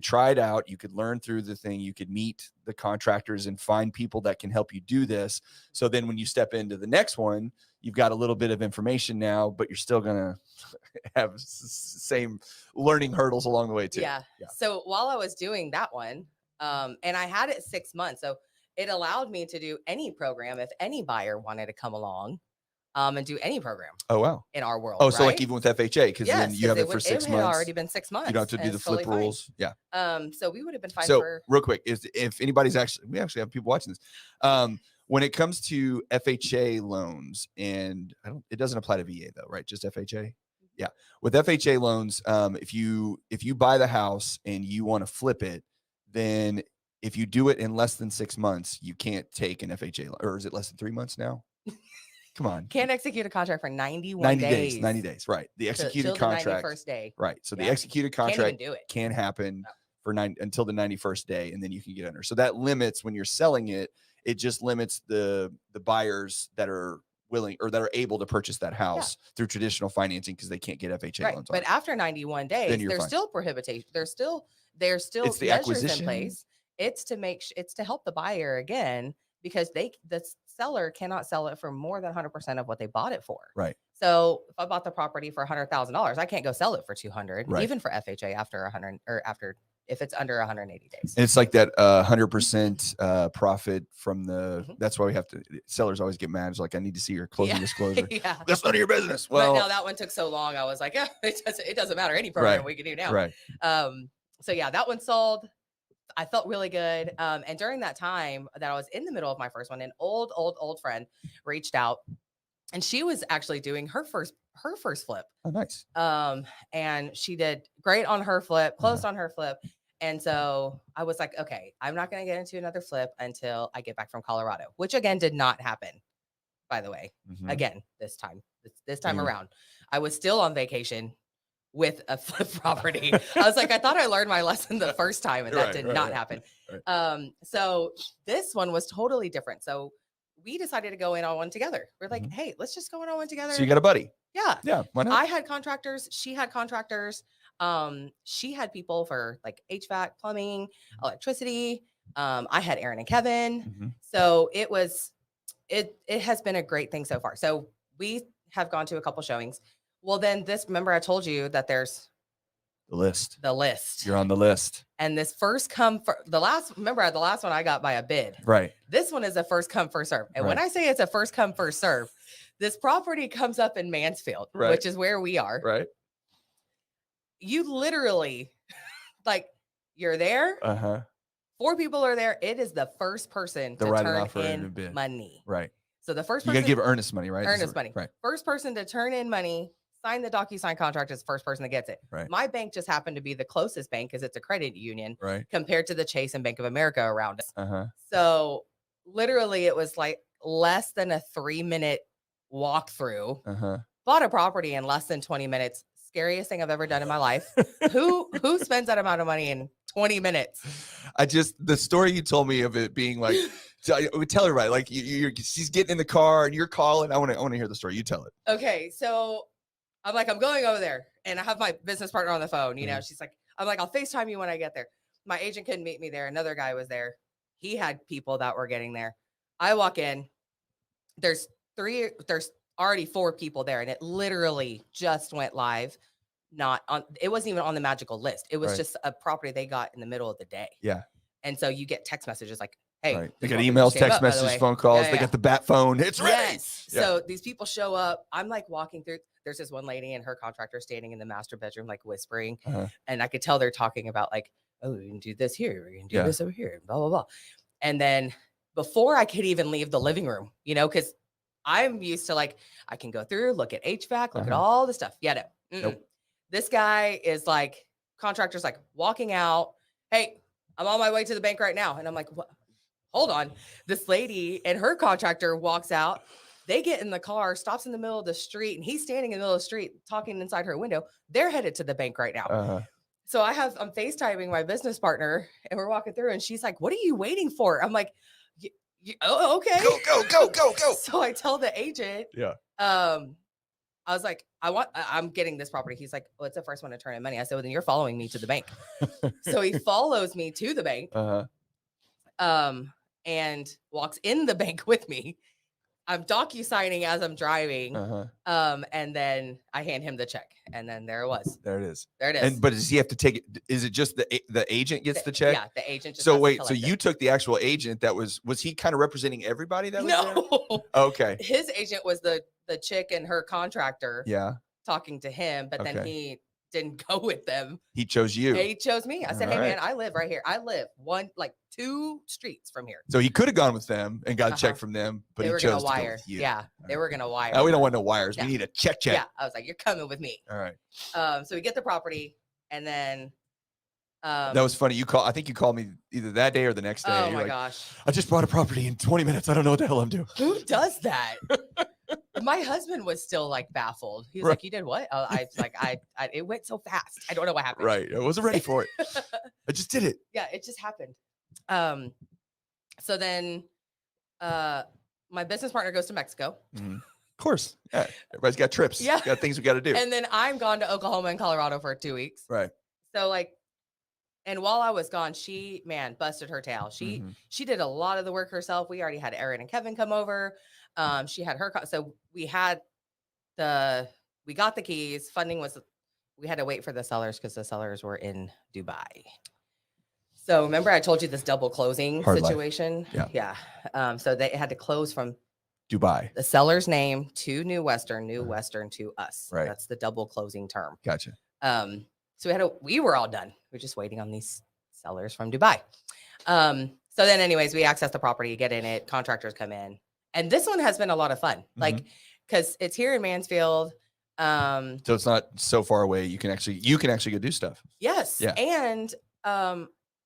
try it out. You could learn through the thing. You could meet the contractors and find people that can help you do this. So then when you step into the next one, you've got a little bit of information now, but you're still going to have same learning hurdles along the way too. Yeah. So while I was doing that one, and I had it 6 months, so it allowed me to do any program if any buyer wanted to come along. And do any program. Oh, wow. In our world. Oh, so like even with FHA, because then you have it for 6 months. It had already been 6 months. You don't have to do the flip rules. Yeah. So we would have been fine for. Real quick, if anybody's we actually have people watching this. When it comes to FHA loans, and it doesn't apply to VA though, right? Just FHA. Yeah. With FHA loans, if you buy the house and you want to flip it, then if you do it in less than 6 months, you can't take an FHA loan. Or is it less than 3 months now? Come on. Can't execute a contract for 90 days. 90 days, right. The executed contract. The 91st day. Right. So the executed contract can happen until the 91st day, and then you can get under. So that limits when you're selling it, it just limits the buyers that are willing or that are able to purchase that house through traditional financing because they can't get FHA loans. But after 91 days, there's still prohibition. There's still it's the measures acquisition. In place. It's to help the buyer again, because the seller cannot sell it for more than 100% of what they bought it for. Right. So if I bought the property for $100,000, I can't go sell it for 200, right. even for FHA after 100 or after if it's under 180 days. And it's like that 100% profit from the. That's why we have to. Sellers always get mad. It's like, I need to see your closing disclosure. That's none of your business. Well, but now that one took so long. I was like, it doesn't matter. Any program we can do now. Right. So that one sold. I felt really good. And during that time that I was in the middle of my first one, an old friend reached out, and she was actually doing her first flip. Oh, nice. And she did great on her flip, closed on her flip. And so I was like, okay, I'm not going to get into another flip until I get back from Colorado, which again did not happen, by the way. Again, this time around, I was still on vacation with a flip property. I was like, I thought I learned my lesson the first time, and that did not happen. Right. So this one was totally different. So we decided to go in on one together. We're like, hey, let's just go in on one together. So you got a buddy. Yeah. Yeah. Why not? I had contractors. She had contractors. She had people for like HVAC, plumbing, electricity. I had Aaron and Kevin. So it has been a great thing so far. So we have gone to a couple showings. Well, then remember I told you that there's the list. You're on the list. And this the last one I got by a bid. Right. This one is a first come, first serve. And when I say it's a first come, first serve, this property comes up in Mansfield, which is where we are. Right. You literally, you're there. 4 people are there. It is the first person to turn in money. Right. So the first person. You got to give earnest money, right? Earnest money. Right. First person to turn in money, sign the DocuSign contract is the first person that gets it. Right. My bank just happened to be the closest bank because it's a credit union compared to the Chase and Bank of America around us. So literally it was like less than a 3-minute walkthrough. Bought a property in less than 20 minutes. Scariest thing I've ever done in my life. Who spends that amount of money in 20 minutes? The story you told me of it being like, tell everybody, like she's getting in the car and you're calling. I want to hear the story. You tell it. Okay. So I'm like, I'm going over there, and I have my business partner on the phone. She's like, I'm like, I'll FaceTime you when I get there. My agent couldn't meet me there. Another guy was there. He had people that were getting there. I walk in, there's already 4 people there, and it literally just went live. It wasn't even on the magical list. It was just a property they got in the middle of the day. Yeah. And so you get text messages like, Hey, Right. They you got want me to emails, shave text up, by the messages, way? phone calls. Yeah, They yeah. got the bat phone. It's ready. Yes. Yeah. So these people show up. I'm like walking through. There's this one lady and her contractor standing in the master bedroom, like whispering. Uh-huh. And I could tell they're talking about like, oh, we can do this here. We can do Yeah. this over here. Blah, blah, blah. And then before I could even leave the living room, because I'm used to like, I can go through, look at HVAC, look at all the stuff. Yeah, no. Nope. This guy is like, contractor's like walking out. Hey, I'm on my way to the bank right now. And I'm like, what? Hold on. This lady and her contractor walks out. They get in the car, stops in the middle of the street, and he's standing in the middle of the street talking inside her window. They're headed to the bank right now. So I'm FaceTiming my business partner and we're walking through and she's like, what are you waiting for? I'm like, oh, okay. Go. So I tell the agent, Yeah. I was like, I'm getting this property. He's like, well, it's the first one to turn in money. I said, well, then you're following me to the bank. So he follows me to the bank. And walks in the bank with me. I'm docu-signing as I'm driving. And then I hand him the check. And then there it was. There it is. And but does he have to take it? Is it just the agent gets the check? Yeah, the agent just So has to wait, so collect you it. took the actual agent that was he kind of representing everybody that was there? No. Okay. His agent was the chick and her contractor talking to him, but then he didn't go with them. He chose you. He chose me. I said, hey, man, I live right here. I live 2 streets from here. So he could have gone with them and got a check from them, but they he were chose gonna to go wire. with you. Yeah, they were going to wire. We don't want no wires. We need a check. Yeah, I was like, you're coming with me. All right. So we get the property, and then that was funny. I think you called me either that day or the next day. Oh my gosh. I just bought a property in 20 minutes. I don't know what the hell I'm doing. Who does that? My husband was still like baffled. He was like, you did what? I was like, I it went so fast. I don't know what happened. Right. I wasn't ready for it. I just did it. Yeah, it just happened. So then my business partner goes to Mexico. Of course. Yeah. Everybody's got trips. Yeah. Got things we got to do. And then I'm gone to Oklahoma and Colorado for 2 weeks. Right. So like, and while I was gone, she busted her tail. She did a lot of the work herself. We already had Aaron and Kevin come over. She had her, so we got the keys. Funding was, we had to wait for the sellers because the sellers were in Dubai. So remember I told you this double closing situation? Life. Yeah. So they had to close from Dubai, the seller's name to New Western to us. Right. That's the double closing term. Gotcha. So we were all done. We're just waiting on these sellers from Dubai. So then anyways, we access the property, get in it, contractors come in. And this one has been a lot of fun. Like, cause it's here in Mansfield. So it's not so far away. You can actually go do stuff. Yes. Yeah. And,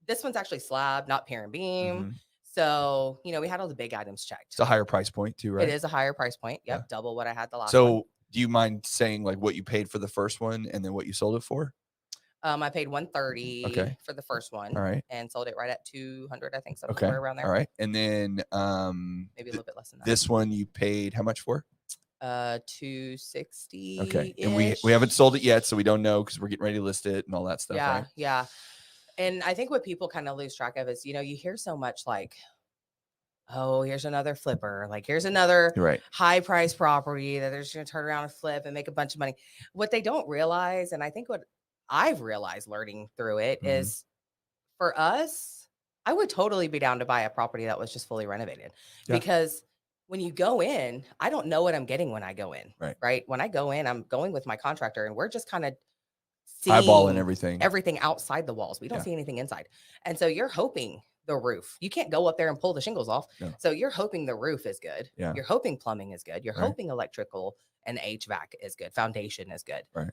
this one's actually slab, not pier and beam. So, we had all the big items checked. It's a higher price point too, right? It is a higher price point. Yep. Double what I had the last one. So do you mind saying like what you paid for the first one and then what you sold it for? I paid $130 for the first one. All right. And sold it right at $200, I think, somewhere around there. All right. And then maybe a little bit less than that. This one you paid how much for? $260. Okay. And we haven't sold it yet, so we don't know because we're getting ready to list it and all that stuff. Yeah. Right? Yeah. And I think what people kind of lose track of is, you hear so much like, oh, here's another flipper. Like, here's another high price property that they're just going to turn around and flip and make a bunch of money. What they don't realize, and I think what I've realized learning through it is for us, I would totally be down to buy a property that was just fully renovated because when you go in, I don't know what I'm getting when I go in. Right. When I go in, I'm going with my contractor and we're just kind of eyeballing everything outside the walls. We don't see anything inside. And so you're hoping the roof, you can't go up there and pull the shingles off. No. So you're hoping the roof is good. Yeah. You're hoping plumbing is good. You're hoping electrical and HVAC is good. Foundation is good. Right.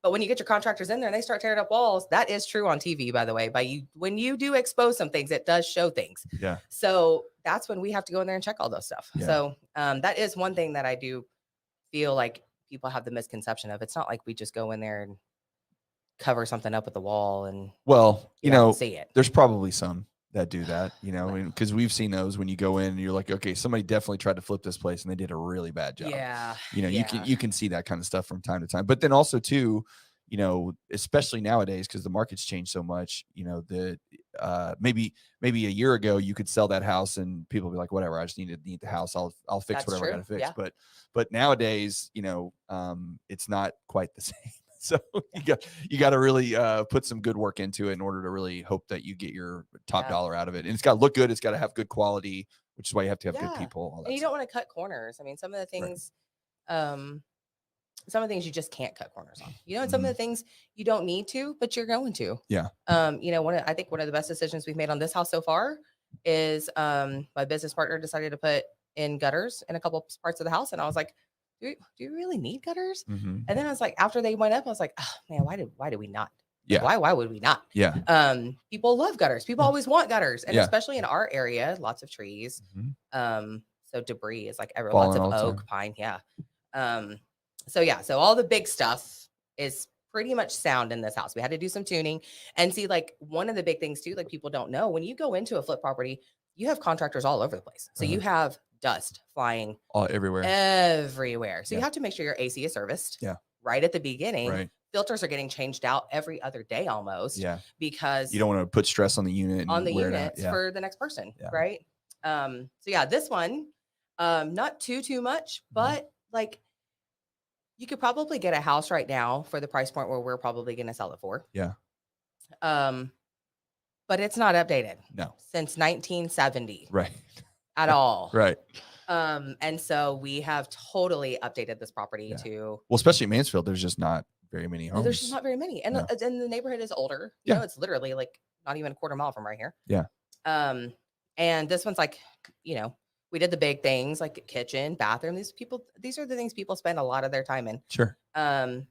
But when you get your contractors in there and they start tearing up walls, that is true on TV, by the way. When you do expose some things, it does show things. Yeah. So that's when we have to go in there and check all those stuff. Yeah. So that is one thing that I do feel like people have the misconception of. It's not like we just go in there and cover something up with the wall and see it. There's probably some that do that, because we've seen those when you go in and you're like, okay, somebody definitely tried to flip this place and they did a really bad job. Yeah. You can see that kind of stuff from time to time. But then also too, especially nowadays, because the market's changed so much, maybe a year ago you could sell that house and people be like, whatever, I just need the house. I'll fix whatever I gotta fix. Yeah. But nowadays, it's not quite the same. So you got to really put some good work into it in order to really hope that you get your top dollar out of it. And it's got to look good. It's got to have good quality, which is why you have to have good people. All that and you don't want to cut corners. I mean, some of the things, you just can't cut corners on, and some of the things you don't need to, but you're going to. Yeah. I think one of the best decisions we've made on this house so far is my business partner decided to put in gutters in a couple parts of the house. And I was like, do you really need gutters? And then I was like, after they went up, I was like, oh man, why did we not? Yeah. Why would we not? Yeah. People love gutters. People always want gutters. And especially in our area, lots of trees. So debris is like lots of oak, pine. Yeah. So all the big stuff is pretty much sound in this house. We had to do some tuning and see, like, one of the big things too, like people don't know, when you go into a flip property, you have contractors all over the place. So you have dust flying everywhere. So you have to make sure your AC is serviced right at the beginning. Right. Filters are getting changed out every other day almost. Yeah. Because you don't want to put stress on the unit for the next person. Yeah. Right. This one, not too much, but like, you could probably get a house right now for the price point where we're probably going to sell it for. Yeah. But it's not updated. No. Since 1970. Right. At all. Right. And so we have totally updated this property to. Well, especially in Mansfield, there's just not very many homes. There's just not very many. And, and the neighborhood is older. It's literally like not even a quarter mile from right here. Yeah. And this one's like, we did the big things like kitchen, bathroom. These are the things people spend a lot of their time in. Sure. So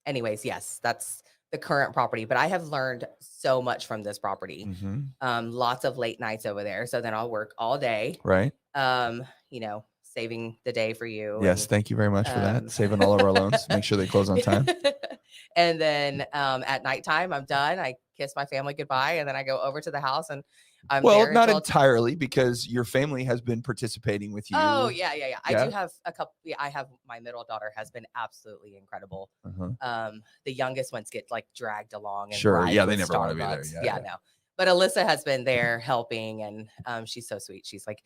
anyways, yes, that's the current property, but I have learned so much from this property. Lots of late nights over there. So then I'll work all day. Right. Saving the day for you. Yes. Thank you very much for that. Saving all of our loans. Make sure they close on time. And then at nighttime, I'm done. I kiss my family goodbye. And then I go over to the house and I'm there not entirely, because your family has been participating with you. Oh, yeah. I do have a couple. I have my middle daughter has been absolutely incredible. The youngest ones get like dragged along. And sure. Yeah. They never want to be there. Yeah. No. But Alyssa has been there helping, and she's so sweet. She's like,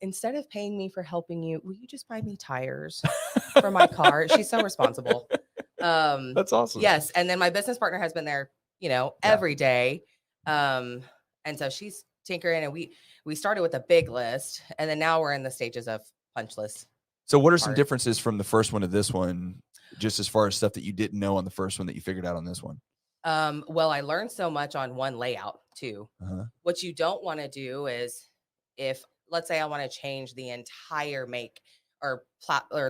instead of paying me for helping you, will you just buy me tires for my car? She's so responsible. That's awesome. Yes. And then my business partner has been there, every day. And so she's tinkering, and we started with a big list, and then now we're in the stages of punch list. So what are some differences from the first one to this one, just as far as stuff that you didn't know on the first one that you figured out on this one? Well, I learned so much on one layout too. What you don't want to do is, if let's say I want to change the entire make or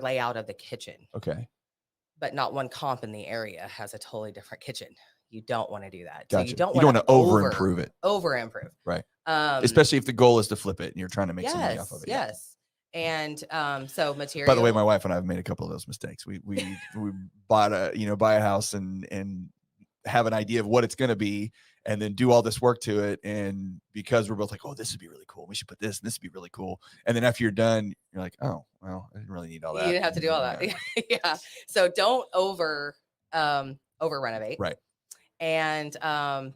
layout of the kitchen. Okay. But not one comp in the area has a totally different kitchen. You don't want to do that. Gotcha. So you don't want to over improve it. Over improve. Right. Especially if the goal is to flip it and you're trying to make some money off of it. Yes. And so material. By the way, my wife and I have made a couple of those mistakes. We buy a house and have an idea of what it's going to be, and then do all this work to it. And because we're both like, oh, this would be really cool, we should put this, and this would be really cool. And then after you're done, you're like, oh, well, I didn't really need all that. You didn't have to do all that. Yeah. So don't over renovate. Right. And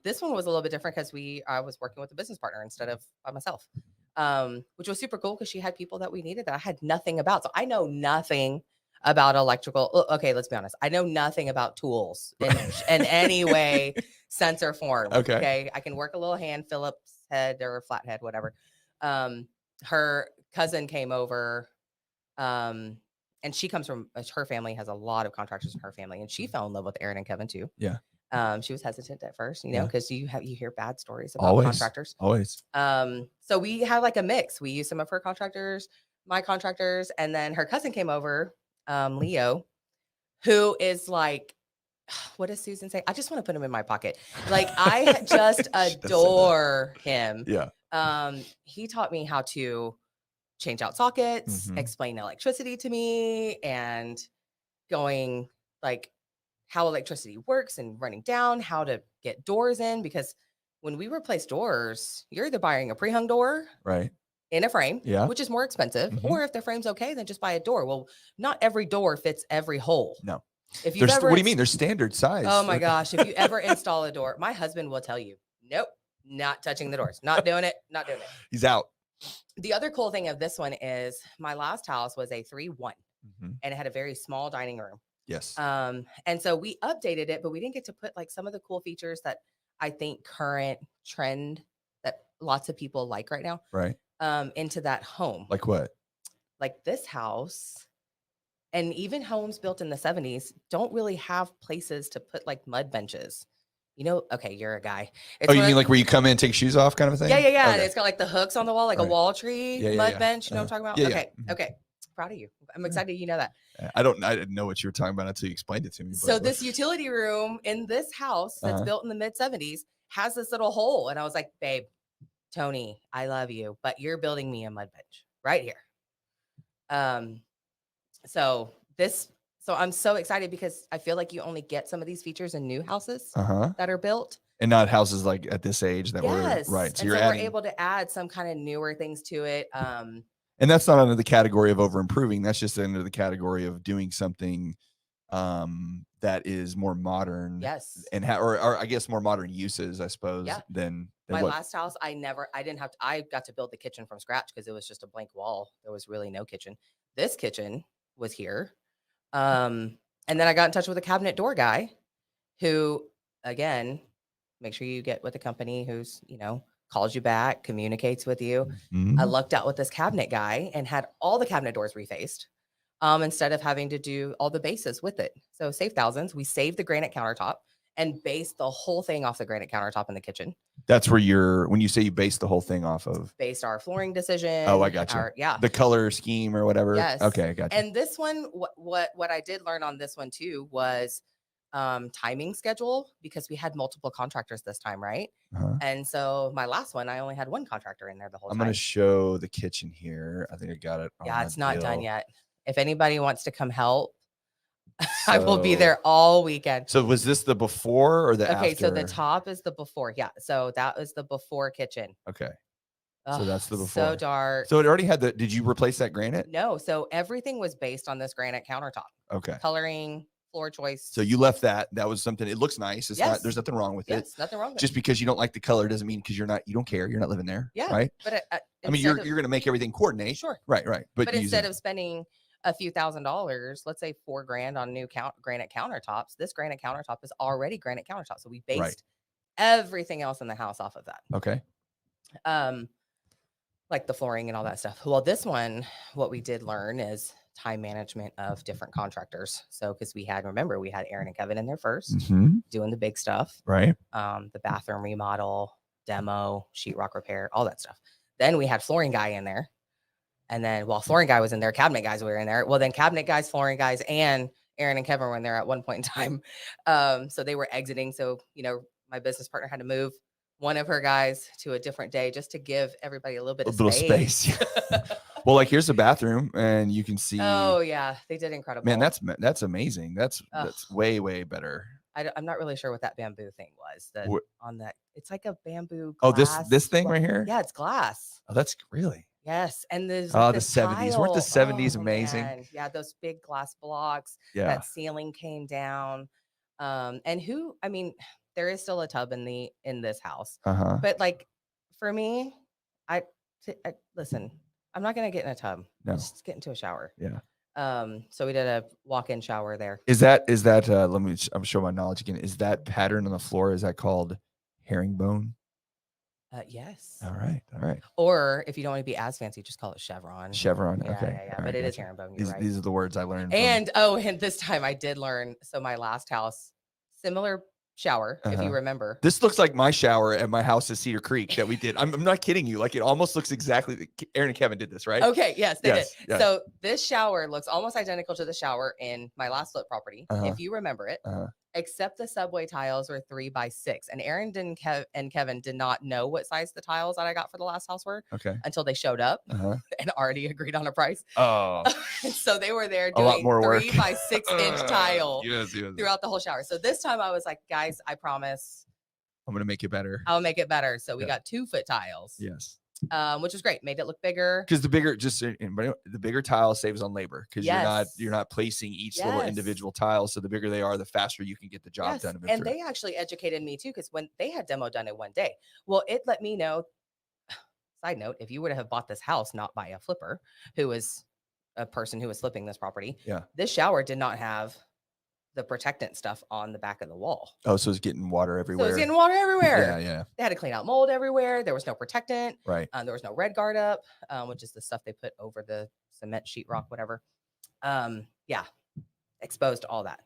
this one was a little bit different because I was working with a business partner instead of by myself, which was super cool because she had people that we needed that I had nothing about. So I know nothing about electrical. Okay, let's be honest. I know nothing about tools in any way, sense or form. Okay. I can work a little hand, Phillips head or flathead, whatever. Her cousin came over, and she comes from, her family has a lot of contractors in her family, and she fell in love with Aaron and Kevin too. Yeah. She was hesitant at first, because you hear bad stories about contractors. Always. So we had like a mix. We used some of her contractors, my contractors, and then her cousin came over, Leo, who is like, what does Susan say? I just want to put him in my pocket. Like, I just adore him. Yeah. He taught me how to change out sockets, explain electricity to me, and going like how electricity works and running down, how to get doors in, because when we replace doors, you're either buying a pre-hung door, right, in a frame, yeah, which is more expensive, or if the frame's okay, then just buy a door. Well, not every door fits every hole. No. If you ever, what do you mean? They're standard size. Oh my gosh! If you ever install a door, my husband will tell you, nope, not touching the doors, not doing it, not doing it. He's out. The other cool thing of this one is my last house was a 3-1, and it had a very small dining room. Yes. And so we updated it, but we didn't get to put like some of the cool features that I think current trend that lots of people like right now Right. into that home. Like what? Like this house and even homes built in the 70s don't really have places to put like mud benches. You know, okay, you're a guy. Oh, It's you one mean of, like where you come in and take shoes off kind of a yeah, thing? yeah, yeah. And Okay. it's got like the hooks on the wall, like a Right. wall tree Yeah, yeah, mud yeah. bench. You know what I'm talking about? Yeah, yeah. Okay. Mhm. Okay. Proud of you. I'm Yeah. excited you know that. I didn't know what you were talking about until you explained it to me. So But this utility room in this house that's uh-huh. built in the mid 70s has this little hole. And I was like, babe, Tony, I love you, but you're building me a mud bench right here. Um, so this, so I'm so excited because I feel like you only get some of these features in new houses Uh-huh. that are built. And not houses like at this age that were Yes. right. So And you're so we're adding, able to add some kind of newer things to it. and that's not under the category of over improving. That's just under the category of doing something that is more modern Yes. and or I guess more modern uses, I suppose, Yeah. than My what. last house, I didn't have to, I got to build the kitchen from scratch because it was just a blank wall. There was really no kitchen. This kitchen was here. And then I got in touch with a cabinet door guy who, again, make sure you get with a company who's, calls you back, communicates with you. I Mhm. lucked out with this cabinet guy and had all the cabinet doors refaced instead of having to do all the bases with it. So save thousands. We saved the granite countertop and based the whole thing off the granite countertop in the kitchen. That's where when you say you base the whole thing off of. Based our flooring Oh, I decision, gotcha. yeah. The color scheme or whatever. Yes. Okay, I gotcha. And this one, what I did learn on this one too was timing schedule because we had multiple contractors this time, right? Uh-huh. And so my last one, I only had one contractor in there the whole I'm time. gonna show the kitchen here. I think I got it on Yeah, my it's not done deal. yet. If anybody wants to come help, I will be there all weekend. So was this the before or the after? Okay, so the top is the before. Yeah, so that was the before kitchen. Okay. Ugh, So that's the before. so dark. So it already had did you replace that granite? No, so everything was based on this granite countertop. Okay. Coloring, floor choice. So you left that. That was something. It looks nice. It's not. There's nothing wrong with it. Yes, nothing wrong with Just it. because you don't like the color doesn't mean because you don't care. You're not living there. Yeah. Right. But I mean, you're going to make everything coordinate. Sure. Right. But instead of spending a few $1,000s, let's say $4,000 on new granite countertops, this granite countertop is already granite countertop. So we based everything else in the house off of that. Okay. Like the flooring and all that stuff. Well, this one, what we did learn is time management of different contractors. So, because we had Aaron and Kevin in there 1st doing the big stuff, right? The bathroom remodel, demo, sheetrock repair, all that stuff. Then we had flooring guy in there. And then while flooring guy was in there, cabinet guys were in there. Well, then cabinet guys, flooring guys, and Aaron and Kevin were in there at one point in time. So they were exiting. So, my business partner had to move one of her guys to a different day just to give everybody a little bit of space. Well, like here's the bathroom and you can see. Oh yeah, they did incredible. Man, that's amazing. That's way, way better. I'm not really sure what that bamboo thing was on that. It's like a bamboo glass. Oh, this thing right here? Yeah, it's glass. Oh, that's really. Yes. And there's the 70s. Weren't the 70s amazing? Man. Yeah, those big glass blocks. Yeah. That ceiling came down. There is still a tub in this house. But like for me, listen, I'm not gonna get in a tub. No. Just get into a shower. Yeah. So we did a walk-in shower there. Is that let me show my knowledge again. Is that pattern on the floor? Is that called herringbone? Yes. All right. Or if you don't want to be as fancy, just call it chevron. Chevron. Yeah, okay. Yeah. But it is herringbone. These are the words I learned. And this time I did learn. So my last house, similar shower, if you remember. This looks like my shower at my house at Cedar Creek that we did. I'm not kidding you. Like it almost looks exactly. Aaron and Kevin did this, right? Okay. Yes, they did. Yes. So this shower looks almost identical to the shower in my last flip property, if you remember it. Except the subway tiles were 3x6. And Aaron and Kevin did not know what size the tiles that I got for the last house were until they showed up and already agreed on a price. Oh. So they were there doing a lot more 3x6 inch tile yes. throughout the whole shower. So this time I was like, guys, I promise I'm going to make it better. I'll make it better. So we got 2-foot tiles. Yes. Which was great. Made it look bigger. Because the bigger tile saves on labor because you're not placing each little individual tile. So the bigger they are, the faster you can get the job done. And they actually educated me too, because when they had demo done in one day, well, it let me know. Side note: if you would have bought this house not by a flipper, who was a person who was flipping this property, this shower did not have the protectant stuff on the back of the wall. Oh, so it's getting water So everywhere. it's getting water everywhere. Yeah. They had to clean out mold everywhere. There was no protectant. Right. There was no red guard up, which is the stuff they put over the cement sheetrock, whatever. Yeah, exposed to all that.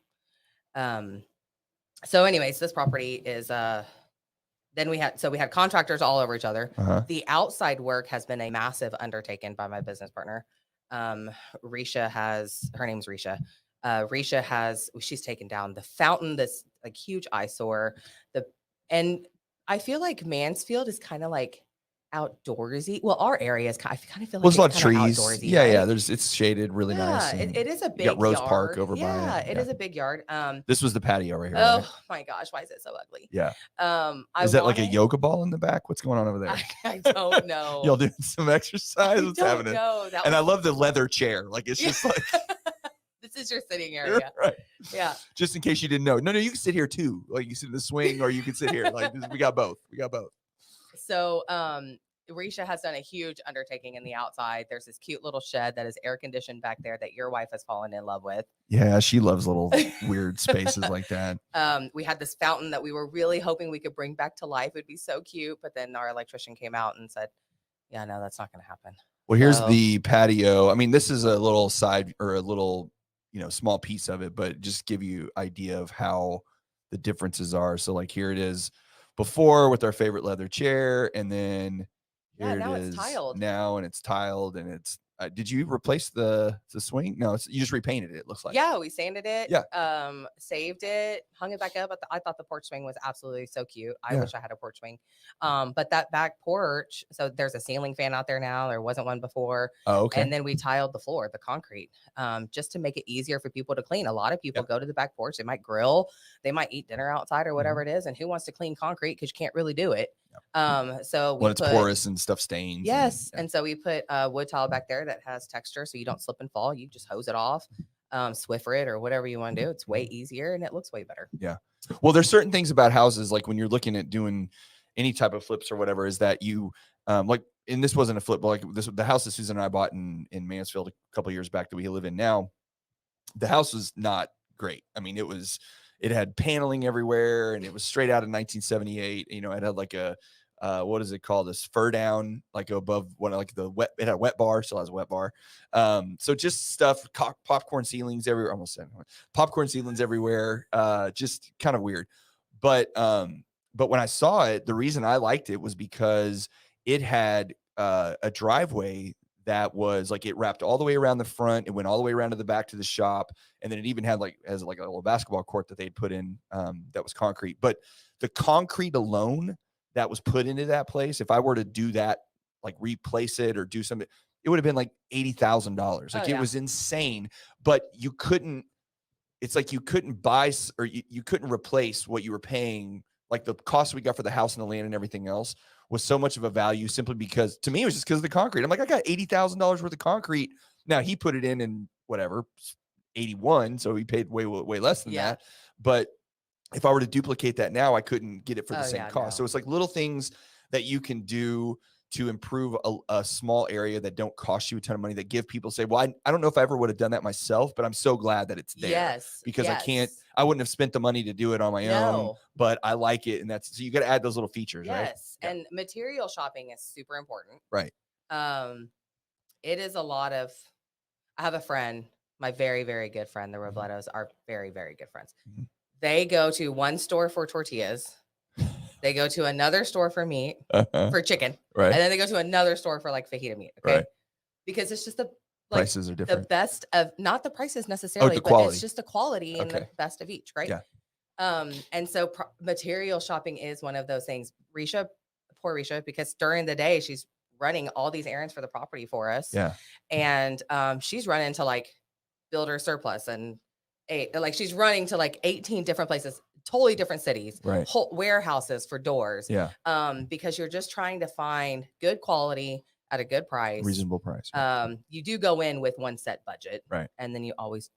So anyways, this property is then we had contractors all over each other. The outside work has been a massive undertaking by my business partner. Risha has, her name's Risha. Risha has, she's taken down the fountain, this like huge eyesore. And I feel like Mansfield is kind of like outdoorsy. Well, our area is I kind of feel like There's a lot of it's trees. outdoorsy, Yeah. right? It's shaded, really nice. Yeah, it is a big You got Rose yard. Park over by Yeah, it. it is a big yard. This was the patio right here. Oh right? my gosh, why is it so ugly? Yeah. I Is that like a yoga ball in the back? What's going on over there? I don't know. Y'all doing some exercise? What's happening? No, and I love the leather chair. Like it's just like this is your sitting area. Right. Yeah. Just in case you didn't know. No, you can sit here too. Like you sit in the swing or you can sit here. Like we got both. So Risha has done a huge undertaking in the outside. There's this cute little shed that is air conditioned back there that your wife has fallen in love with. Yeah, she loves little weird spaces like that. We had this fountain that we were really hoping we could bring back to life. It'd be so cute. But then our electrician came out and said, yeah, no, that's not going to happen. Well, here's the patio. I mean, this is a little side or a little, small piece of it, but just give you idea of how the differences are. So like here it is before with our favorite leather chair. And then here now it is it's tiled. now, and it's tiled, and it's, did you replace the swing? No, you just repainted it. It looks like. Yeah, we sanded it. Yeah. Saved it, hung it back up. I thought the porch swing was absolutely so cute. I wish I had a porch swing. But that back porch, so there's a ceiling fan out there now. There wasn't one before. Oh, okay. And then we tiled the floor, the concrete, just to make it easier for people to clean. A lot of people go to the back porch. They might grill. They might eat dinner outside or whatever it is. And who wants to clean concrete? Because you can't really do it. So when it's porous and stuff stains. Yes. And so we put wood tile back there that has texture so you don't slip and fall. You just hose it off, Swiffer it or whatever you want to do. It's way easier and it looks way better. Yeah. Well, there's certain things about houses, like when you're looking at doing any type of flips or whatever, is that you like, and this wasn't a flip, but like the house that Susan and I bought in Mansfield a couple of years back that we live in now, the house was not great. I mean, it had paneling everywhere and it was straight out of 1978. It had like a, what is it called? This fur down, like above one, like it had a wet bar, still has a wet bar. So just stuff, popcorn ceilings everywhere. Almost said popcorn ceilings everywhere. Just kind of weird. But when I saw it, the reason I liked it was because it had a driveway that was like, it wrapped all the way around the front. It went all the way around to the back to the shop. And then it even had as a little basketball court that they'd put in that was concrete. But the concrete alone that was put into that place, if I were to do that, like replace it or do something, it would have been like $80,000. Like it was insane, but it's like you couldn't buy or you couldn't replace what you were paying. Like the cost we got for the house and the land and everything else was so much of a value simply because, to me, it was just because of the concrete. I'm like, I got $80,000 worth of concrete. Now he put it in whatever, 81. So he paid way less than that. But if I were to duplicate that now, I couldn't get it for the same cost. No. So it's like little things that you can do to improve a small area that don't cost you a ton of money, that give people say, well, I don't know if I ever would have done that myself, but I'm so glad that it's there. Yes. Because I wouldn't have spent the money to do it on my own, but I like it. And so you got to add those little features, right? Yes. And material shopping is super important. Right. It is a lot of, I have a friend, my very, very good friend, the Roblettos are very, very good friends. Mm-hmm. They go to one store for tortillas. They go to another store for meat, for chicken. Right. And then they go to another store for like fajita meat. Okay. Right. Because it's just prices are different. The best of, not the prices necessarily, but it's just the quality and the best of each. Right. Yeah. And so material shopping is one of those things. Poor Risha, because during the day she's running all these errands for the property for us. Yeah. And she's running to like builder surplus and she's running to like 18 different places, totally different cities, right? Whole warehouses for doors. Yeah. Because you're just trying to find good quality at a good price, reasonable price. Right. You do go in with one set budget, right? And then you always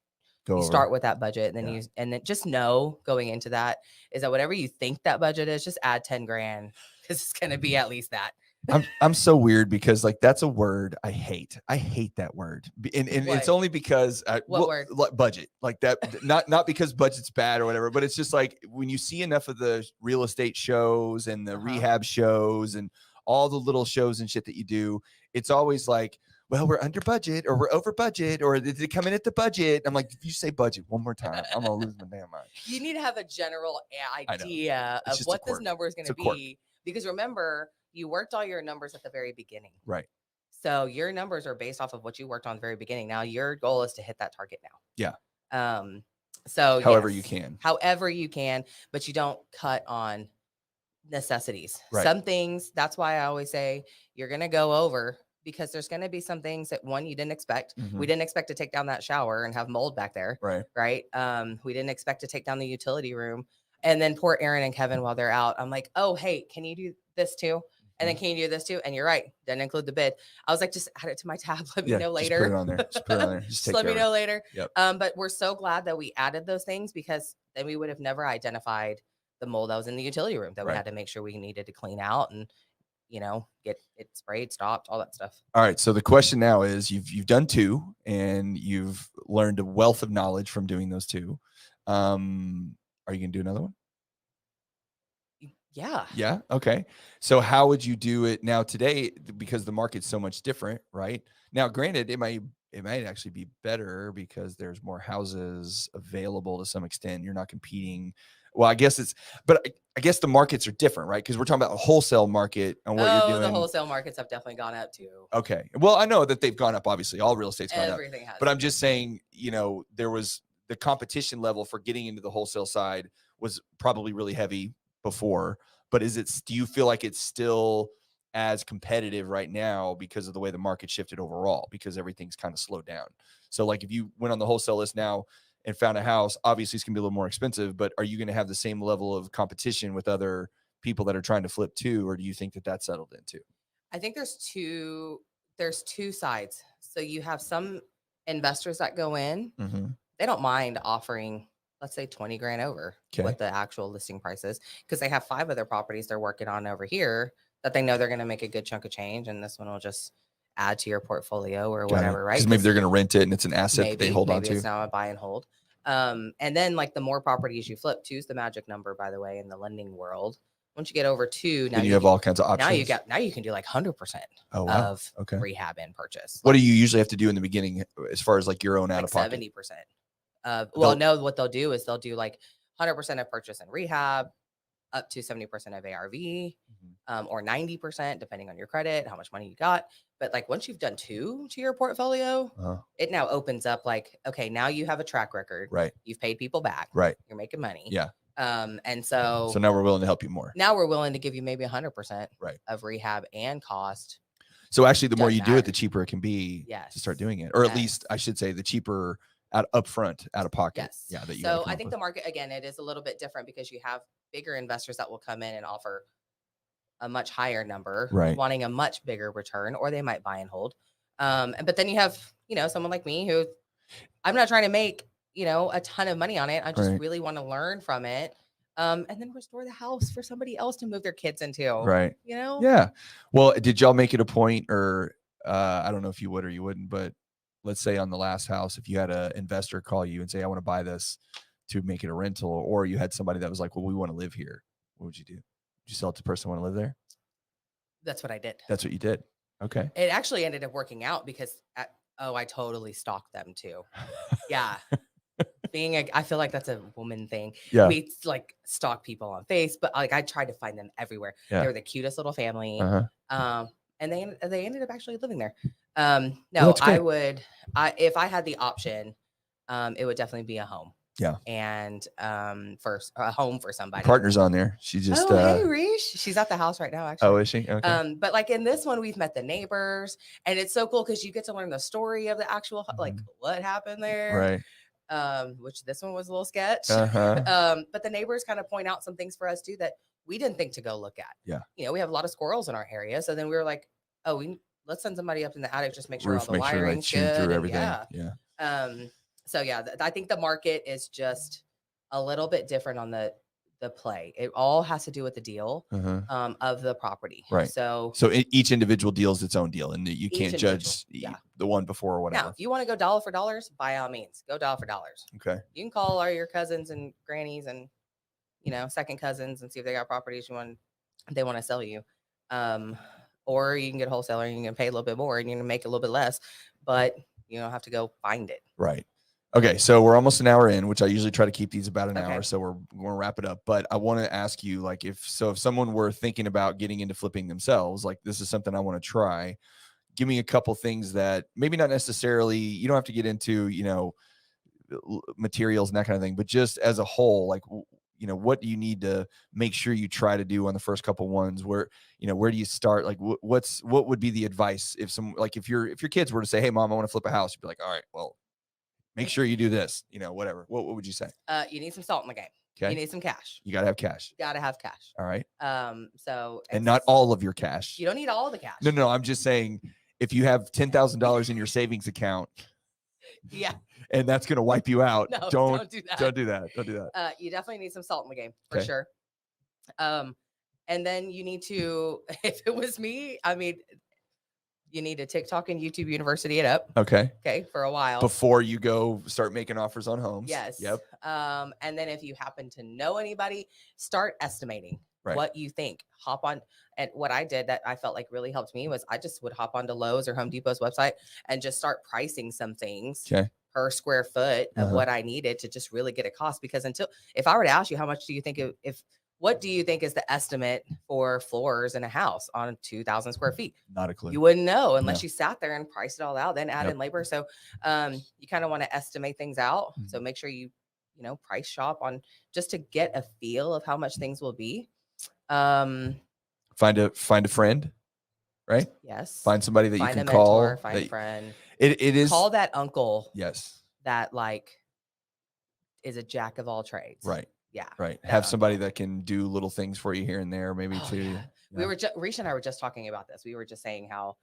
start with that budget, and then and then just know going into that is that whatever you think that budget is, just add 10 grand because it's going to be at least that. I'm so weird because like that's a word I hate. I hate that word, and it's only because word? Like budget, like that. Not because budget's bad or whatever, but it's just like when you see enough of the real estate shows and the rehab shows and all the little shows and shit that you do, it's always like, well, we're under budget or we're over budget or did it come in at the budget? I'm like, if you say budget one more time, I'm gonna lose my damn mind. You need to have a general idea of what this number is going to be, because remember, you worked all your numbers at the very beginning. Right. So your numbers are based off of what you worked on the very beginning. Now your goal is to hit that target now. Yeah. So however you can, but you don't cut on necessities. Right. Some things, that's why I always say you're going to go over, because there's going to be some things that you didn't expect. We didn't expect to take down that shower and have mold back there. Right. Right. We didn't expect to take down the utility room. And then poor Aaron and Kevin, while they're out, I'm like, oh, hey, can you do this too? And then can you do this too? And you're right. Didn't include the bid. I was like, just add it to my tab. Let me know later. Just put it on there. Just put it on there. Just let me know later. Yep. But we're so glad that we added those things, because then we would have never identified the mold that was in the utility room that we had to make sure we needed to clean out and, get it sprayed, stopped, all that stuff. All right. So the question now is, you've done 2 and you've learned a wealth of knowledge from doing those 2. Are you going to do another one? Yeah. Yeah. Okay. So how would you do it now today? Because the market's so much different, right? Now, granted, it might actually be better because there's more houses available to some extent. You're not competing. Well, I guess I guess the markets are different, right? Because we're talking about a wholesale market and what you're doing. The wholesale markets have definitely gone up too. Okay. Well, I know that they've gone up. Obviously, all real estate's gone up. Everything has. But I'm just saying, there was the competition level for getting into the wholesale side was probably really heavy before. But do you feel like it's still as competitive right now because of the way the market shifted overall, because everything's kind of slowed down? So like if you went on the wholesale list now and found a house, obviously it's going to be a little more expensive, but are you going to have the same level of competition with other people that are trying to flip too? Or do you think that that's settled into? I think there's two sides. So you have some investors that go in, they don't mind offering, let's say 20 grand over what the actual listing price is, because they have 5 other properties they're working on over here that they know they're going to make a good chunk of change. And this one will just add to your portfolio or whatever, right? Because maybe they're going to rent it and it's an asset that they hold on to. Maybe it's now a buy and hold. And then like the more properties you flip, 2 is the magic number, by the way, in the lending world. Once you get over 2, now you have all kinds of options. Now you can do like 100% of rehab and purchase. What do you usually have to do in the beginning as far as like your own out of pocket? 70%. What they'll do is they'll do like 100% of purchase and rehab, up to 70% of ARV, or 90%, depending on your credit, how much money you got. But like once you've done 2 to your portfolio, it now opens up like, okay, now you have a track record. Right. You've paid people back. Right. You're making money. Yeah. And so now we're willing to help you more. Now we're willing to give you maybe 100% of rehab and cost. So actually, the more you do it, the cheaper it can be to start doing it, or at Yes. least I should say the cheaper up front, out of pocket. Yes. Yeah. So I think the market, again, it is a little bit different because you have bigger investors that will come in and offer a much higher number, wanting a much bigger return, or they might buy and hold. But then you have, someone like me who I'm not trying to make, a ton of money on it. I just really want to learn from it. And then restore the house for somebody else to move their kids into. Right. Yeah. Well, did y'all make it a point, or I don't know if you would or you wouldn't, but let's say on the last house, if you had an investor call you and say, I want to buy this to make it a rental, or you had somebody that was like, well, we want to live here, what would you do? Would you sell it to the person who want to live there? That's what I did. That's what you did. Okay. It actually ended up working out because I totally stalked them too. Yeah. I feel like that's a woman thing. Yeah. We like stalk people on Facebook. Like I tried to find them everywhere. Yeah. They were the cutest little family. And they ended up actually living there. No, if I had the option, it would definitely be a home. Yeah. And first a home for somebody. Partner's on there. She just hey Reesh. She's at the house right now, actually. Oh, is she? Okay. But like in this one, we've met the neighbors, and it's so cool because you get to learn the story of the actual like what happened there. Right. Which this one was a little sketch. But the neighbors kind of point out some things for us too that we didn't think to go look at. Yeah. We have a lot of squirrels in our area. So then we were like, oh, let's send somebody up in the attic, just make sure all the wiring's good. Through everything. Yeah. So yeah, I think the market is just a little bit different on the the play. It all has to do with the deal of the property. Right. So each individual deal is its own deal, and you can't judge the one before or whatever. Now, if you want to go dollar for dollars, by all means, go dollar for dollars. Okay. You can call all your cousins and grannies and, second cousins and see if they got properties they want to sell you. Or you can get a wholesaler and you can pay a little bit more and you're going to make a little bit less, but you don't have to go find it. Right. Okay. So we're almost an hour in, which I usually try to keep these about an hour. So we're going to wrap it up. But I want to ask you, like, if someone were thinking about getting into flipping themselves, like this is something I want to try, give me a couple things that maybe not necessarily, you don't have to get into, materials and that kind of thing, but just as a whole, like, what do you need to make sure you try to do on the first couple ones? Where do you start? Like, what would be the advice if if your kids were to say, "Hey, mom, I want to flip a house," you'd be like, "All right, well, make sure you do this." Whatever. What would you say? You need some salt in the game. Okay. You need some cash. You gotta have cash. You gotta have cash. All right. And not all of your cash. You don't need all the cash. No. I'm just saying, if you have $10,000 in your savings account, yeah, and that's gonna wipe you out. No, don't do that. Don't do that. You definitely need some salt in the game for sure. And then you need to, if it was me, you need to TikTok and YouTube University it up. Okay, for a while before you go start making offers on homes. Yes. Yep. And then if you happen to know anybody, start estimating right. what you think. Hop on. And what I did that I felt like really helped me was I just would hop onto Lowe's or Home Depot's website and just start pricing some things per square foot of what I needed to just really get a cost. Because if I were to ask you, how much do you think what do you think is the estimate for floors in a house on 2,000 square feet? Not a clue. You wouldn't know unless you sat there and priced it all out, then add in labor. So you kind of want to estimate things out. So make sure you price shop on just to get a feel of how much things will be. Find a friend, right? Yes. Find somebody that you can call. Find a friend. It is call that uncle. Yes. That is a jack of all trades. Right. Yeah. Right. Have somebody that can do little things for you here and there, maybe too. Yeah. We were Risha and I were just talking about this. We were just saying how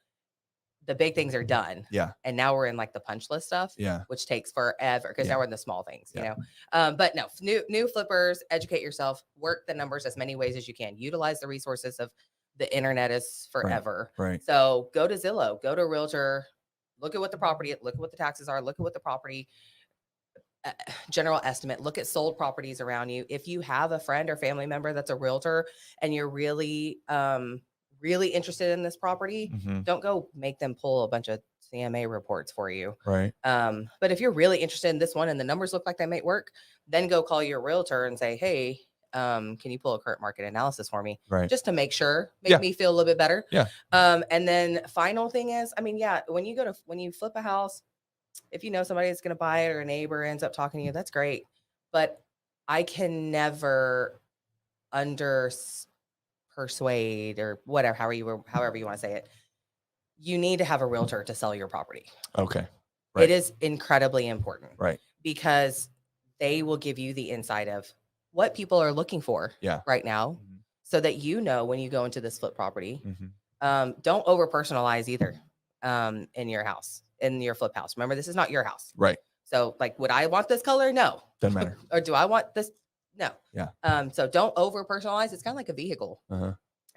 the big things are done. Yeah. And now we're in the punch list stuff. Yeah. Which takes forever because now we're in the small things, Yeah. But no, new flippers, educate yourself, work the numbers as many ways as you can. Utilize the resources of the internet is forever. Right. So go to Zillow, go to a realtor, look at what the property, look at what the taxes are, look at what the property general estimate, look at sold properties around you. If you have a friend or family member that's a realtor and you're really interested in this property, don't go make them pull a bunch of CMA reports for you. Right. But if you're really interested in this one and the numbers look like they might work, then go call your realtor and say, hey, can you pull a current market analysis for me? Right. Just to make me feel a little bit better. Yeah. And then final thing is, when you flip a house, if you know somebody that's going to buy it or a neighbor ends up talking to you, that's great. But I can never persuade or whatever, however you want to say it. You need to have a realtor to sell your property. Okay. Right. It is incredibly important. Right. Because they will give you the insight of what people are looking for right now, so that when you go into this flip property, don't over personalize either in your house. In your flip house. Remember, this is not your house. Right. So would I want this color? No. Doesn't matter. Or do I want this? No. Yeah. So don't over personalize. It's kind of like a vehicle.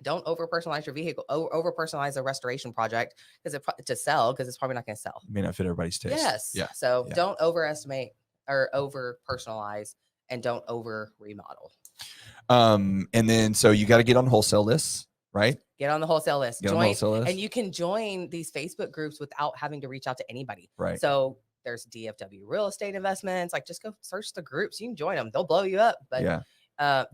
Don't over personalize your vehicle. Over personalize a restoration project to sell, because it's probably not going to sell. It may not fit everybody's taste. Yes. Yeah. So don't overestimate or over personalize, and don't over remodel. And then so you got to get on wholesale lists. Right. Get on the wholesale list. On the wholesale list. And you can join these Facebook groups without having to reach out to anybody. Right. So there's DFW real estate investments. Just go search the groups. You can join them. They'll blow you up, but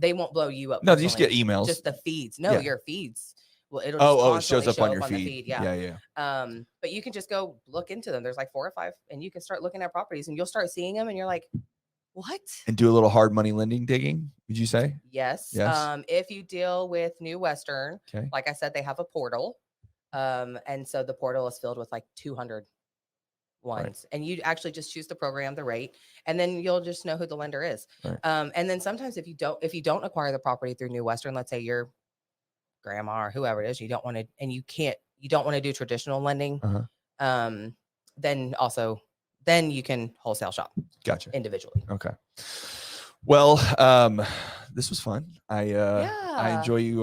they won't blow you up. No, you just get emails. Just the feeds. No, your feeds. Well, it'll just it shows up on your the feed. Yeah. But you can just go look into them. There's 4 or 5, and you can start looking at properties, and you'll start seeing them, and you're like, what? And do a little hard money lending digging, would you say? Yes. If you deal with New Western, like I said, they have a portal. And so the portal is filled with 200 ones. Right. And you actually just choose the program, the rate, and then you'll just know who the lender is. Right. And then sometimes if you don't acquire the property through New Western, let's say your grandma or whoever it is, you don't want to do traditional lending. Then you can wholesale shop. Gotcha. Individually. Okay. Well, this was fun. I Yeah. enjoy you.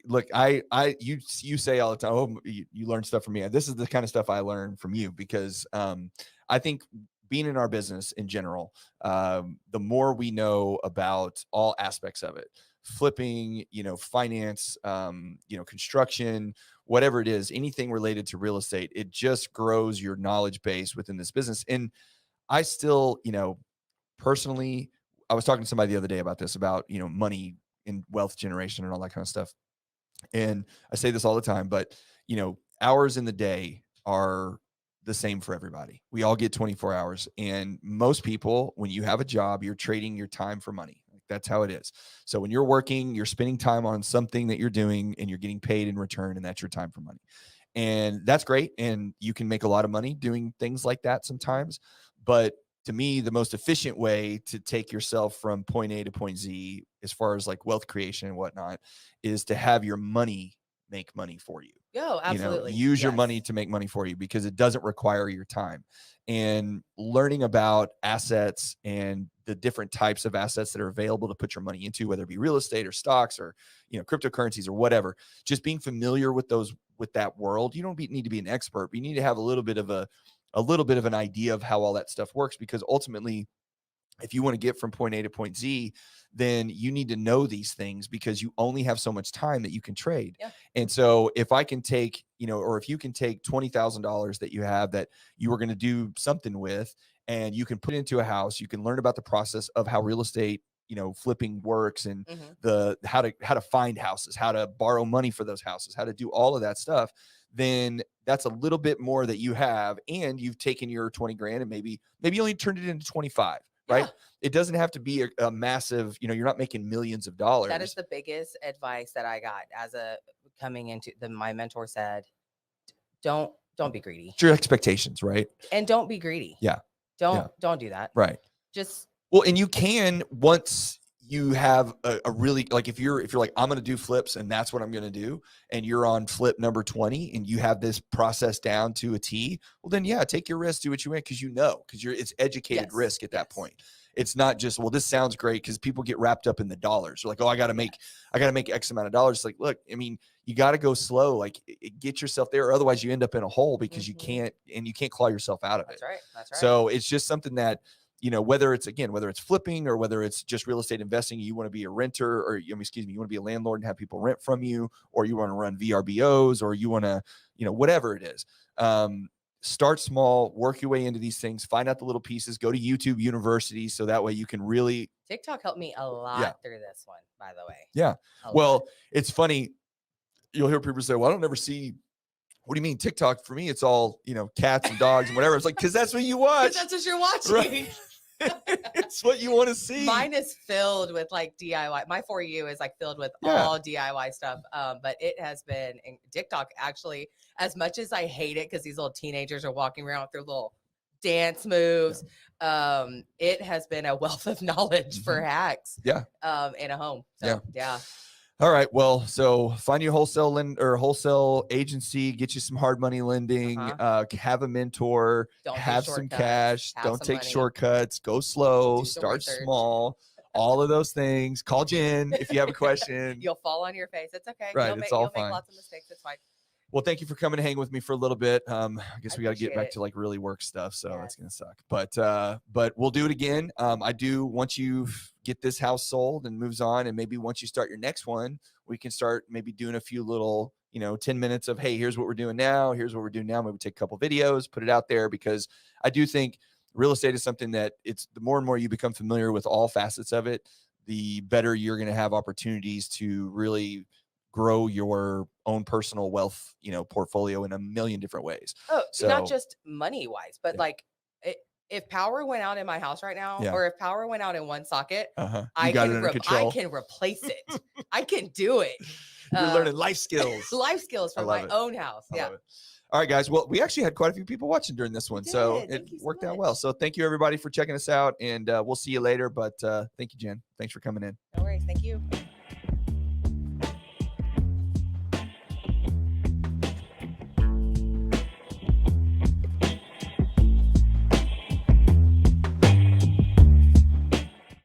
Look, you say all the time, oh, you learn stuff from me. This is the kind of stuff I learn from you because I think being in our business in general, the more we know about all aspects of it, flipping, finance, construction, whatever it is, anything related to real estate, it just grows your knowledge base within this business. And I still, personally, I was talking to somebody the other day about this, about, money and wealth generation and all that kind of stuff. And I say this all the time, but, hours in the day are the same for everybody. We all get 24 hours. And most people, when you have a job, you're trading your time for money. That's how it is. So when you're working, you're spending time on something that you're doing and you're getting paid in return, and that's your time for money. And that's great. And you can make a lot of money doing things like that sometimes. But to me, the most efficient way to take yourself from point A to point Z, as far as like wealth creation and whatnot, is to have your money make money for you. Yo, absolutely. Use your Yes. money to make money for you because it doesn't require your time. And learning about assets and the different types of assets that are available to put your money into, whether it be real estate or stocks or, cryptocurrencies or whatever, just being familiar with that world. You don't need to be an expert, but you need to have a little bit of an idea of how all that stuff works, because ultimately, if you want to get from point A to point Z, then you need to know these things because you only have so much time that you can trade. Yeah. And so if I can take, or if you can take $20,000 that you have that you were going to do something with, and you can put it into a house, you can learn about the process of how real estate, flipping works, and how to find houses, how to borrow money for those houses, how to do all of that stuff, then that's a little bit more that you have. And you've taken your 20 grand and maybe you only turned it into 25. Right. Yeah. It doesn't have to be a massive, you're not making millions of dollars. That is the biggest advice that I got coming into my mentor said, don't be greedy. It's your expectations, right? And don't be greedy. Yeah. Don't do that. Right. And you can, once you have a really, like, if you're like, I'm going to do flips and that's what I'm going to do, and you're on flip number 20 and you have this process down to a T, well then, take your risk, do what you want. Cause it's educated risk at that point. It's not just, well, this sounds great, because people get wrapped up in the dollars. They're like, oh, I got to make X amount of dollars. It's like, look, I mean, you got to go slow, like get yourself there. Otherwise you end up in a hole because you can't claw yourself out of it. That's right. So it's just something that, whether it's flipping or whether it's just real estate investing, you want to be a renter, or you want to be a landlord and have people rent from you, or you want to run VRBOs, or you want to, whatever it is. Start small, work your way into these things, find out the little pieces, go to YouTube University. So that way you can really. TikTok helped me a lot through this one, by the way. Yeah. It's funny. You'll hear people say, well, I don't ever see. What do you mean TikTok? For me, it's all, cats and dogs and whatever. It's like, because that's what you watch. That's what you're watching. Right? It's what you want to see. Mine is filled with like DIY. My For You is like filled with all DIY stuff. But it has been TikTok, actually, as much as I hate it because these little teenagers are walking around with their little dance moves. It has been a wealth of knowledge for hacks. In a home. So, yeah. All right. Well, so find you a wholesale agency, get you some hard money lending, have a mentor, have some cash, don't take shortcuts, go slow, start small, all of those things. Call Jen if you have a question. You'll fall on your face. It's okay. Right. You'll make lots of mistakes. It's fine. Well, thank you for coming to hang with me for a little bit. I guess we got to get back to like really work stuff. So that's going to suck, but we'll do it again. I do, once you get this house sold and moves on, and maybe once you start your next one, we can start maybe doing a few little, 10 minutes of, hey, here's what we're doing now. Here's what we're doing now. Maybe take a couple videos, put it out there, because I do think real estate is something that the more and more you become familiar with all facets of it, the better you're going to have opportunities to really grow your own personal wealth, portfolio in a million different ways. Oh, so not just money wise, but like if power went out in my house right now, or if power went out in one socket, I can replace it. I can do it. You're learning life skills. For my own house. Yeah. All right, guys. Well, we actually had quite a few people watching during this one, so it worked out well. So thank you, everybody, for checking us out, and we'll see you later. But thank you, Jen. Thanks for coming in. No worries. Thank you.